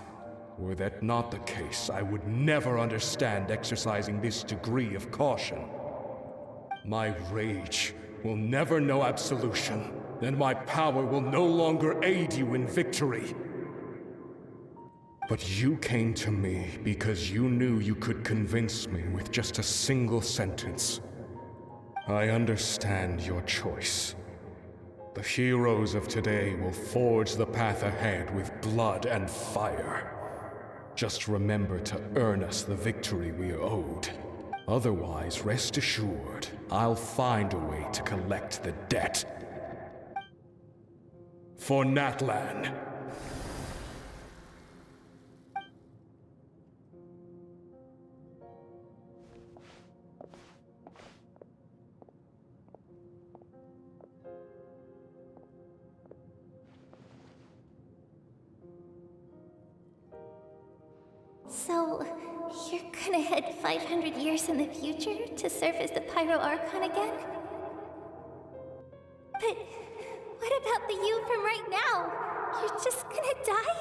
Were that not the case, I would never understand exercising this degree of caution. My rage will never know absolution, and my power will no longer aid you in victory. But you came to me because you knew you could convince me with just a single sentence. I understand your choice. The heroes of today will forge the path ahead with blood and fire. Just remember to earn us the victory we are owed. Otherwise, rest assured, I'll find a way to collect the debt. For Natlan. So, you're gonna head 500 years in the future to serve as the Pyro Archon again? But what about the you from right now? You're just gonna die?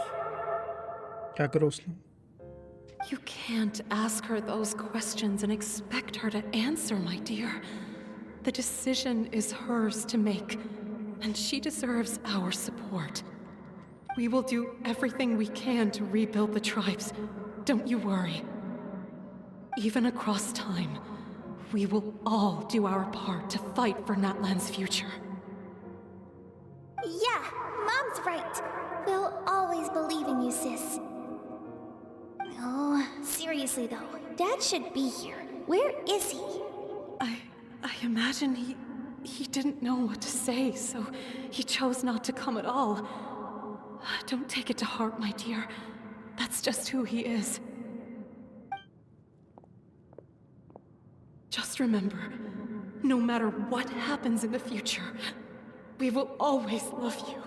Как грустно. You can't ask her those questions and expect her to answer, my dear. The decision is hers to make, and she deserves our support. We will do everything we can to rebuild the tribes. Don't you worry. Even across time, we will all do our part to fight for Natlan's future. Yeah, Mom's right. We'll always believe in you, sis. Oh, seriously though, Dad should be here. Where is he? I imagine he didn't know what to say, so he chose not to come at all. Don't take it to heart, my dear. That's just who he is. Just remember, no matter what happens in the future, we will always love you.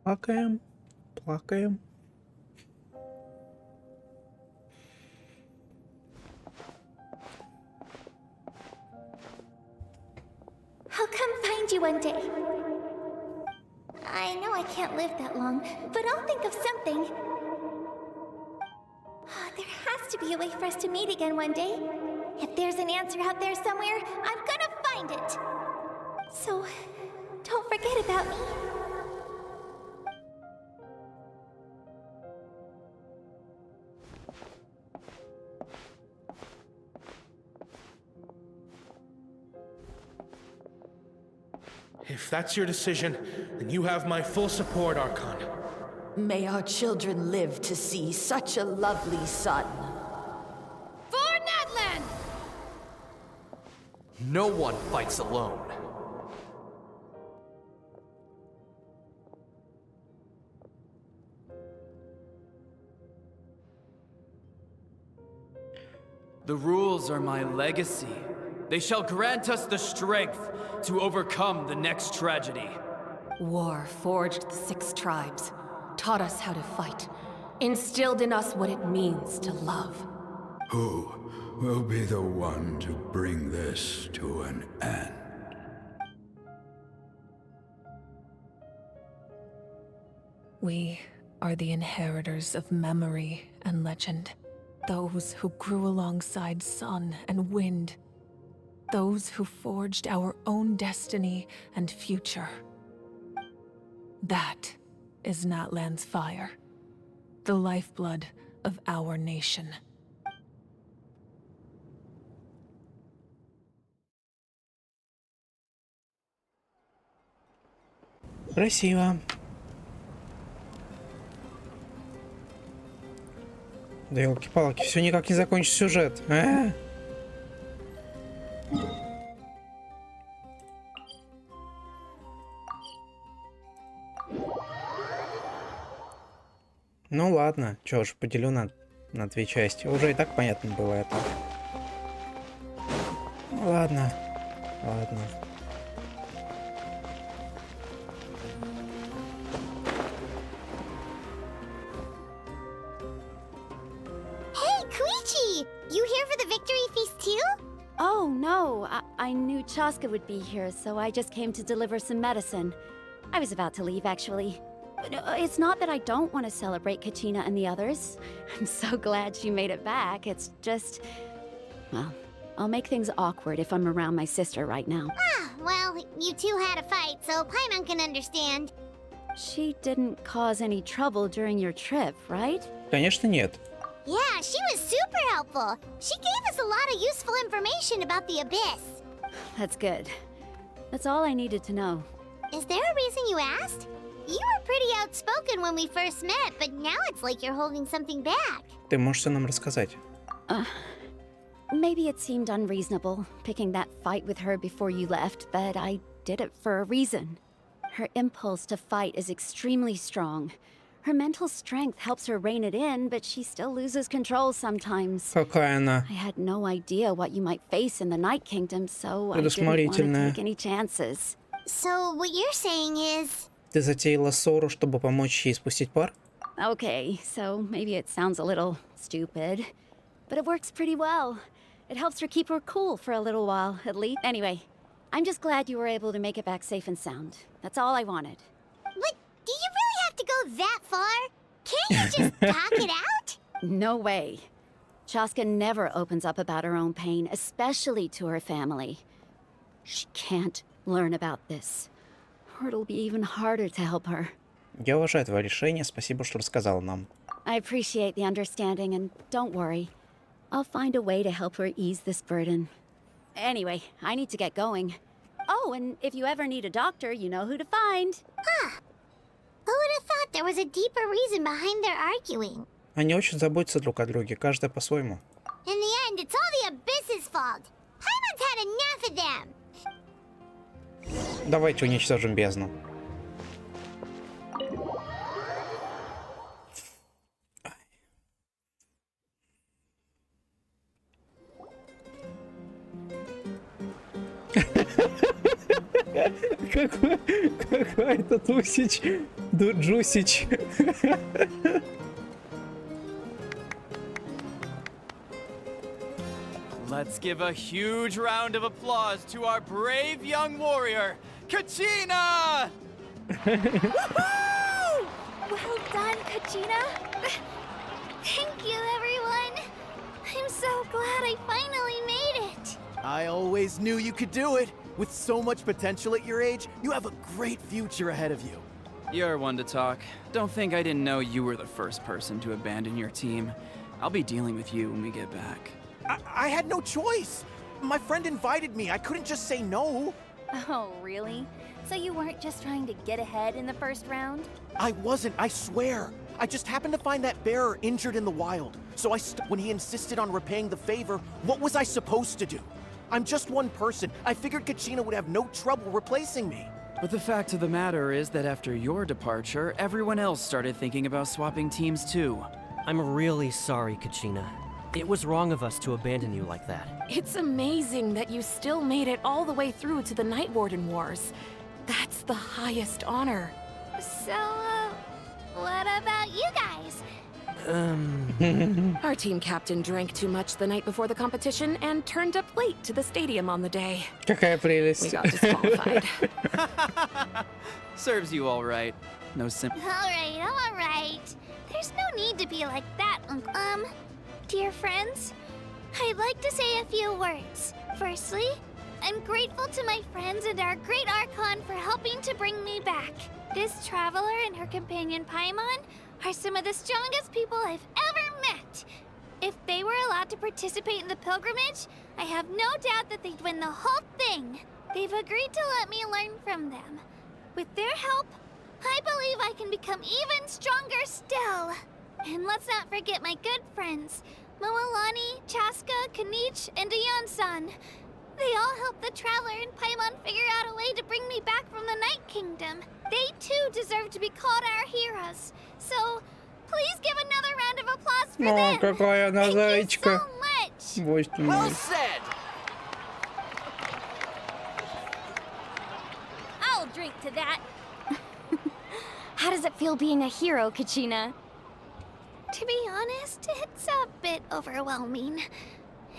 Плакаем, плакаем. I'll come find you one day. I know I can't live that long, but I'll think of something. There has to be a way for us to meet again one day. If there's an answer out there somewhere, I'm gonna find it. So, don't forget about me. If that's your decision, then you have my full support, Archon. May our children live to see such a lovely son. For Natlan! No one fights alone. The rules are my legacy. They shall grant us the strength to overcome the next tragedy. War forged the 6 tribes, taught us how to fight, instilled in us what it means to love. Who will be the one to bring this to an end? We are the inheritors of memory and legend. Those who grew alongside sun and wind. Those who forged our own destiny and future. That is Natlan's fire. The lifeblood of our nation. Красиво. Да елки-палки, все никак не закончится сюжет. Ну ладно, чё ж, поделю на 2 части. Уже и так понятно было это. Ладно, ладно. too? Oh, no. I knew Chaska would be here, so I just came to deliver some medicine. I was about to leave, actually. But it's not that I don't want to celebrate Kachina and the others. I'm so glad she made it back. It's just... well, I'll make things awkward if I'm around my sister right now. Ah, well, you two had a fight, so Paimon can understand. She didn't cause any trouble during your trip, right? Конечно, нет. Yeah, she was super helpful. She gave us a lot of useful information about the Abyss. That's good. That's all I needed to know. Is there a reason you asked? You were pretty outspoken when we first met, but now it's like you're holding something back. Ты можешь всё нам рассказать. Maybe it seemed unreasonable, picking that fight with her before you left, but I did it for a reason. Her impulse to fight is extremely strong. Her mental strength helps her rein it in, but she still loses control sometimes. Какая она I had no idea what you might face in the Night Kingdom, so I didn't want to предусмотрительная. take any chances. So what you're saying is... Ты затеяла ссору, чтобы помочь ей спустить пар? Okay, so maybe it sounds a little stupid, but it works pretty well. It helps her keep her cool for a little while, at least. Anyway, I'm just glad you were able to make it back safe and sound. That's all I wanted. But do you really have to go that far? Can't you just talk it out? No way. Chaska never opens up about her own pain, especially to her family. She can't learn about this, or it'll be even harder to help her. Я уважаю твое решение, спасибо, что рассказала нам. I appreciate the understanding, and don't worry. I'll find a way to help her ease this burden. Anyway, I need to get going. Oh, and if you ever need a doctor, you know who to find. Huh. Who would have thought there was a deeper reason behind their arguing? Они очень заботятся друг о друге, каждая по-своему. In the end, it's all the Abyss's fault. Paimon's had enough of them. Давайте уничтожим бездну. Какой это Тусич, Джусич. Let's give a huge round of applause to our brave young warrior, Kachina! Well done, Kachina. Thank you, everyone. I'm so glad I finally made it. I always knew you could do it. With so much potential at your age, you have a great future ahead of you. You're one to talk. Don't think I didn't know you were the first person to abandon your team. I'll be dealing with you when we get back. I had no choice. My friend invited me. I couldn't just say no. Oh, really? So you weren't just trying to get ahead in the first round? I wasn't, I swear. I just happened to find that bearer injured in the wild. So when he insisted on repaying the favor, what was I supposed to do? I'm just one person. I figured Kachina would have no trouble replacing me. But the fact of the matter is that after your departure, everyone else started thinking about swapping teams too. I'm really sorry, Kachina. It was wrong of us to abandon you like that. It's amazing that you still made it all the way through to the Night Warden Wars. That's the highest honor. So, what about you guys? Our team captain drank too much the night before the competition and turned up late to the stadium on the day. Какая прелесть. We got disqualified. Serves you all right. No sympathy. All right. There's no need to be like that, Uncle. Dear friends, I'd like to say a few words. Firstly, I'm grateful to my friends and our great Archon for helping to bring me back. This traveler and her companion Paimon are some of the strongest people I've ever met. If they were allowed to participate in the pilgrimage, I have no doubt that they'd win the whole thing. They've agreed to let me learn from them. With their help, I believe I can become even stronger still. And let's not forget my good friends, Moalani, Chaska, Kanich, and Ayan-san. They all helped the Traveler and Paimon figure out a way to bring me back from the Night Kingdom. They too deserve to be called our heroes. So, please give another round of applause for them. Какая она зайчка. Thank you so much. Well said. I'll drink to that. How does it feel being a hero, Kachina? To be honest, it's a bit overwhelming.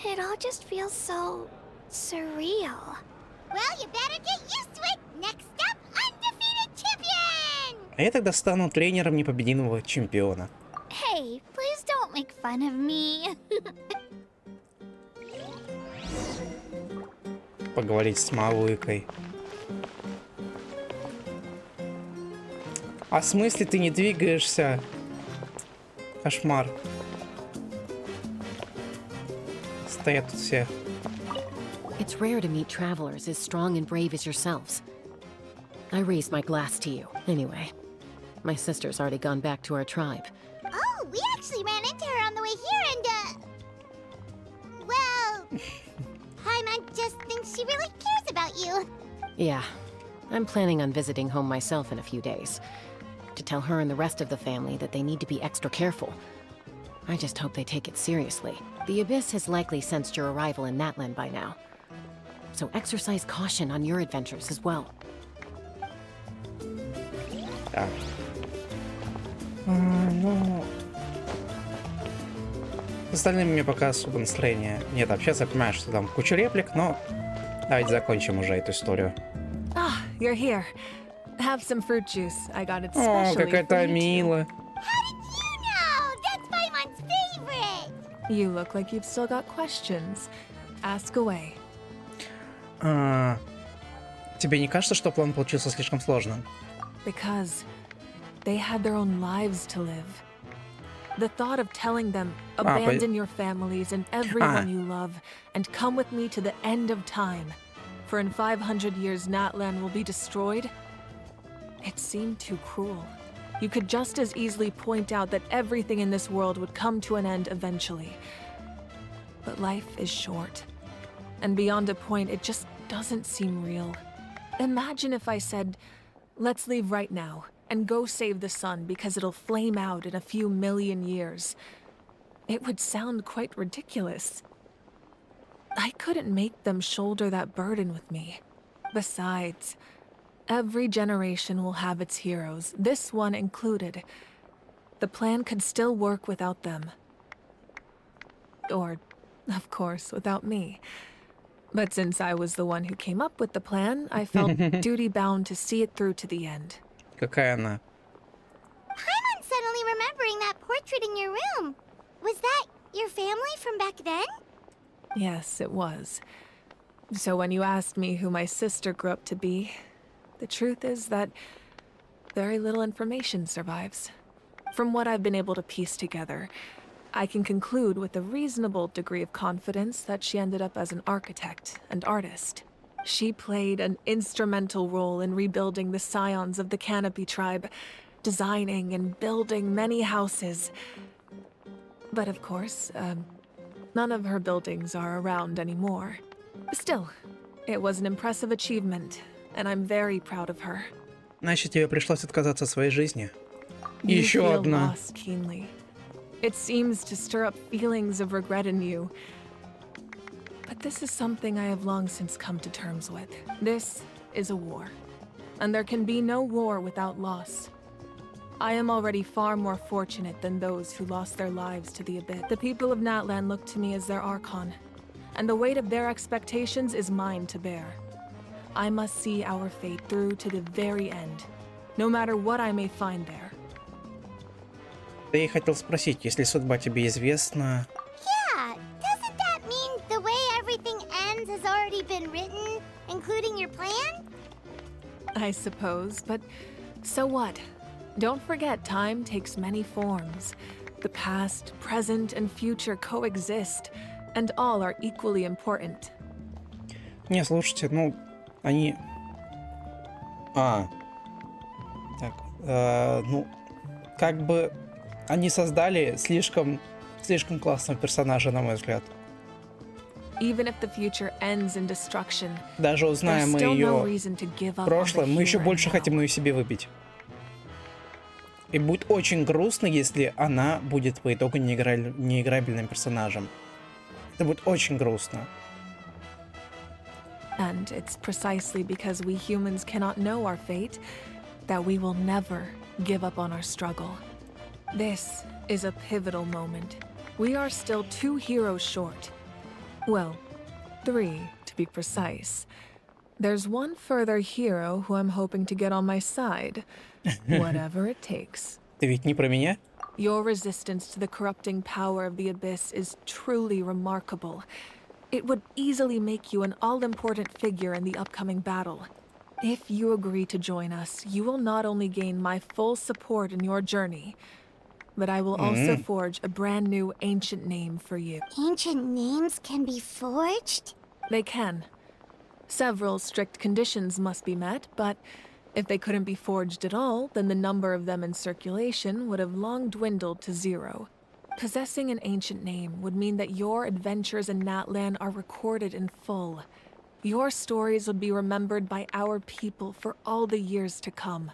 It all just feels so surreal. Well, you better get used to it. Next up, undefeated champion. А я тогда стану тренером непобедимого чемпиона. Hey, please don't make fun of me. Поговорить с Мавуикой. А в смысле ты не двигаешься? Кошмар. Стоят тут все. It's rare to meet travelers as strong and brave as yourselves. I raise my glass to you. Anyway, my sister's already gone back to our tribe. Oh, we actually ran into her on the way here and, well, Paimon just thinks she really cares about you. Yeah, I'm planning on visiting home myself in a few days. To tell her and the rest of the family that they need to be extra careful. I just hope they take it seriously. The Abyss has likely sensed your arrival in Natlan by now. So exercise caution on your adventures as well. Так. Ну... С остальными мне пока особо настроения нет общаться. Я понимаю, что там куча реплик, но давайте закончим уже эту историю. Ah, you're here. Have some fruit juice. I got it О, specially какая for то you. милая. How did you know? That's Paimon's favorite. You look like you've still got questions. Ask away. Тебе не кажется, что план получился слишком сложным? Because they had their own lives to live. The thought of telling them, abandon your families and everyone you love, and come with me to the end of time. For in 500 years, Natlan will be destroyed. It seemed too cruel. You could just as easily point out that everything in this world would come to an end eventually. But life is short. And beyond a point, it just doesn't seem real. Imagine if I said, let's leave right now and go save the sun because it'll flame out in a few million years. It would sound quite ridiculous. I couldn't make them shoulder that burden with me. Besides, every generation will have its heroes, this one included. The plan could still work without them. Or, of course, without me. But since I was the one who came up with the plan, I felt duty-bound to see it through to the end. Какая она? Paimon's suddenly remembering that portrait in your room. Was that your family from back then? Yes, it was. So when you asked me who my sister grew up to be, the truth is that very little information survives. From what I've been able to piece together, I can conclude with a reasonable degree of confidence that she ended up as an architect and artist. She played an instrumental role in rebuilding the scions of the Canopy tribe, designing and building many houses. But of course, none of her buildings are around anymore. Still, it was an impressive achievement, and I'm very proud of her. Значит, тебе пришлось отказаться от своей жизни. You Еще feel одна. loss keenly. It seems to stir up feelings of regret in you. But this is something I have long since come to terms with. This is a war. And there can be no war without loss. I am already far more fortunate than those who lost their lives to the Abyss. The people of Natlan look to me as their Archon, and the weight of their expectations is mine to bear. I must see our fate through to the very end, no matter what I may find there. Я хотел спросить, если судьба тебе известна... Yeah, doesn't that mean the way everything ends has already been written, including your plan? I suppose, but so what? Don't forget, time takes many forms. The past, present, and future coexist, and all are equally important. Не, слушайте, ну, они... Так, ну, как бы... Они создали слишком классного персонажа, на мой взгляд. Even if the future ends in destruction, Даже узная there's мы still no ее reason to give up on прошлое, the мы еще here больше and хотим ее себе выбить. И будет очень грустно, если она будет по итогу неиграбельным персонажем. Это будет очень грустно. And it's precisely because we humans cannot know our fate that we will never give up on our struggle. This is a pivotal moment. We are still 2 heroes short. Well, 3 to be precise. There's one further hero who I'm hoping to get on my side, whatever it takes. Ты ведь не про меня? Your resistance to the corrupting power of the Abyss is truly remarkable. It would easily make you an all-important figure in the upcoming battle. If you agree to join us, you will not only gain my full support in your journey, but I will also forge a brand new ancient name for you. Ancient names can be forged? They can. Several strict conditions must be met, but if they couldn't be forged at all, then the number of them in circulation would have long dwindled to 0. Possessing an ancient name would mean that your adventures in Natlan are recorded in full. Your stories would be remembered by our people for all the years to come.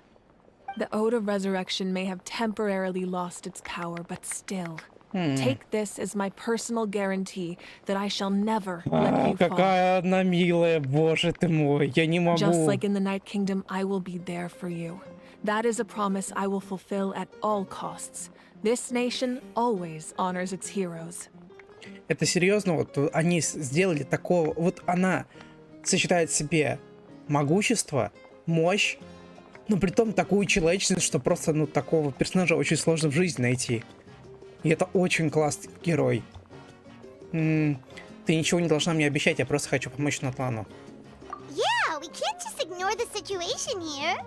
The Ode of Resurrection may have temporarily lost its power, but still, take this as my personal guarantee that I shall never let you fall. Какая она милая, боже ты мой, я не могу. Just like in the Night Kingdom, I will be there for you. That is a promise I will fulfill at all costs. This nation always honors its heroes. Это серьезно, вот они сделали такого, вот она сочетает в себе могущество, мощь, но при том такую человечность, что просто, ну, такого персонажа очень сложно в жизни найти. И это очень классный герой. Ты ничего не должна мне обещать, я просто хочу помочь Натлану. Yeah, we can't just ignore the situation here.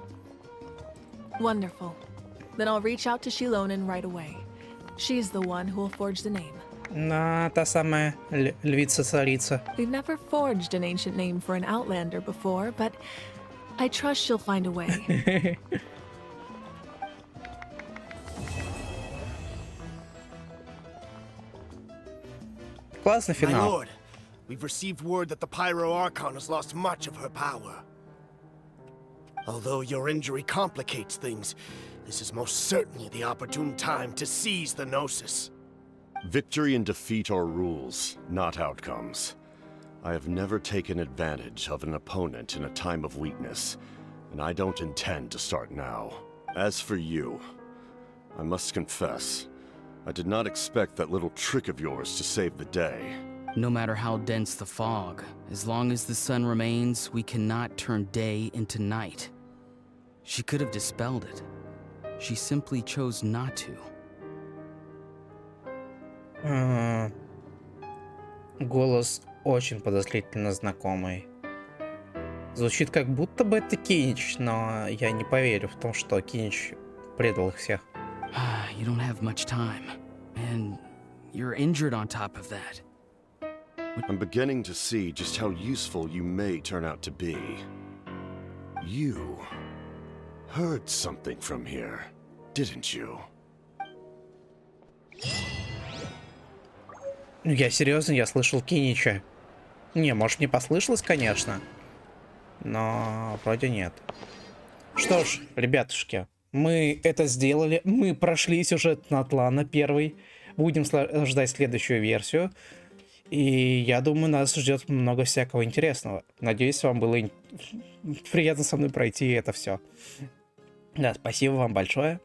Wonderful. Then I'll reach out to Shilonen right away. She's the one who will forge the name. Та самая львица-царица. We've never forged an ancient name for an Outlander before, but I trust she'll find a way. Классный My финал. lord, we've received word that the Pyro Archon has lost much of her power. Although your injury complicates things, this is most certainly the opportune time to seize the Gnosis. Victory and defeat are rules, not outcomes. I have never taken advantage of an opponent in a time of weakness, and I don't intend to start now. As for you, I must confess, I did not expect that little trick of yours to save the day. No matter how dense the fog, as long as the sun remains, we cannot turn day into night. She could have dispelled it. She simply chose not to. Голос очень подозрительно знакомый. Звучит как будто бы это Кинич, но я не поверю в том, что Кинич предал их всех. You don't have much time, and you're injured on top of that. I'm beginning to see just how useful you may turn out to be. You heard something from here, didn't you? Я серьезно, я слышал Кинича. Не, может, не послышалось, конечно. Но вроде нет. Что ж, ребятушки, мы это сделали. Мы прошли сюжет Натлана первый. Будем ждать следующую версию. И я думаю, нас ждет много всякого интересного. Надеюсь, вам было приятно со мной пройти это все. Да, спасибо вам большое.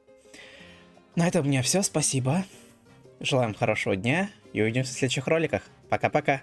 На этом у меня все. Спасибо. Желаем хорошего дня и увидимся в следующих роликах. Пока-пока.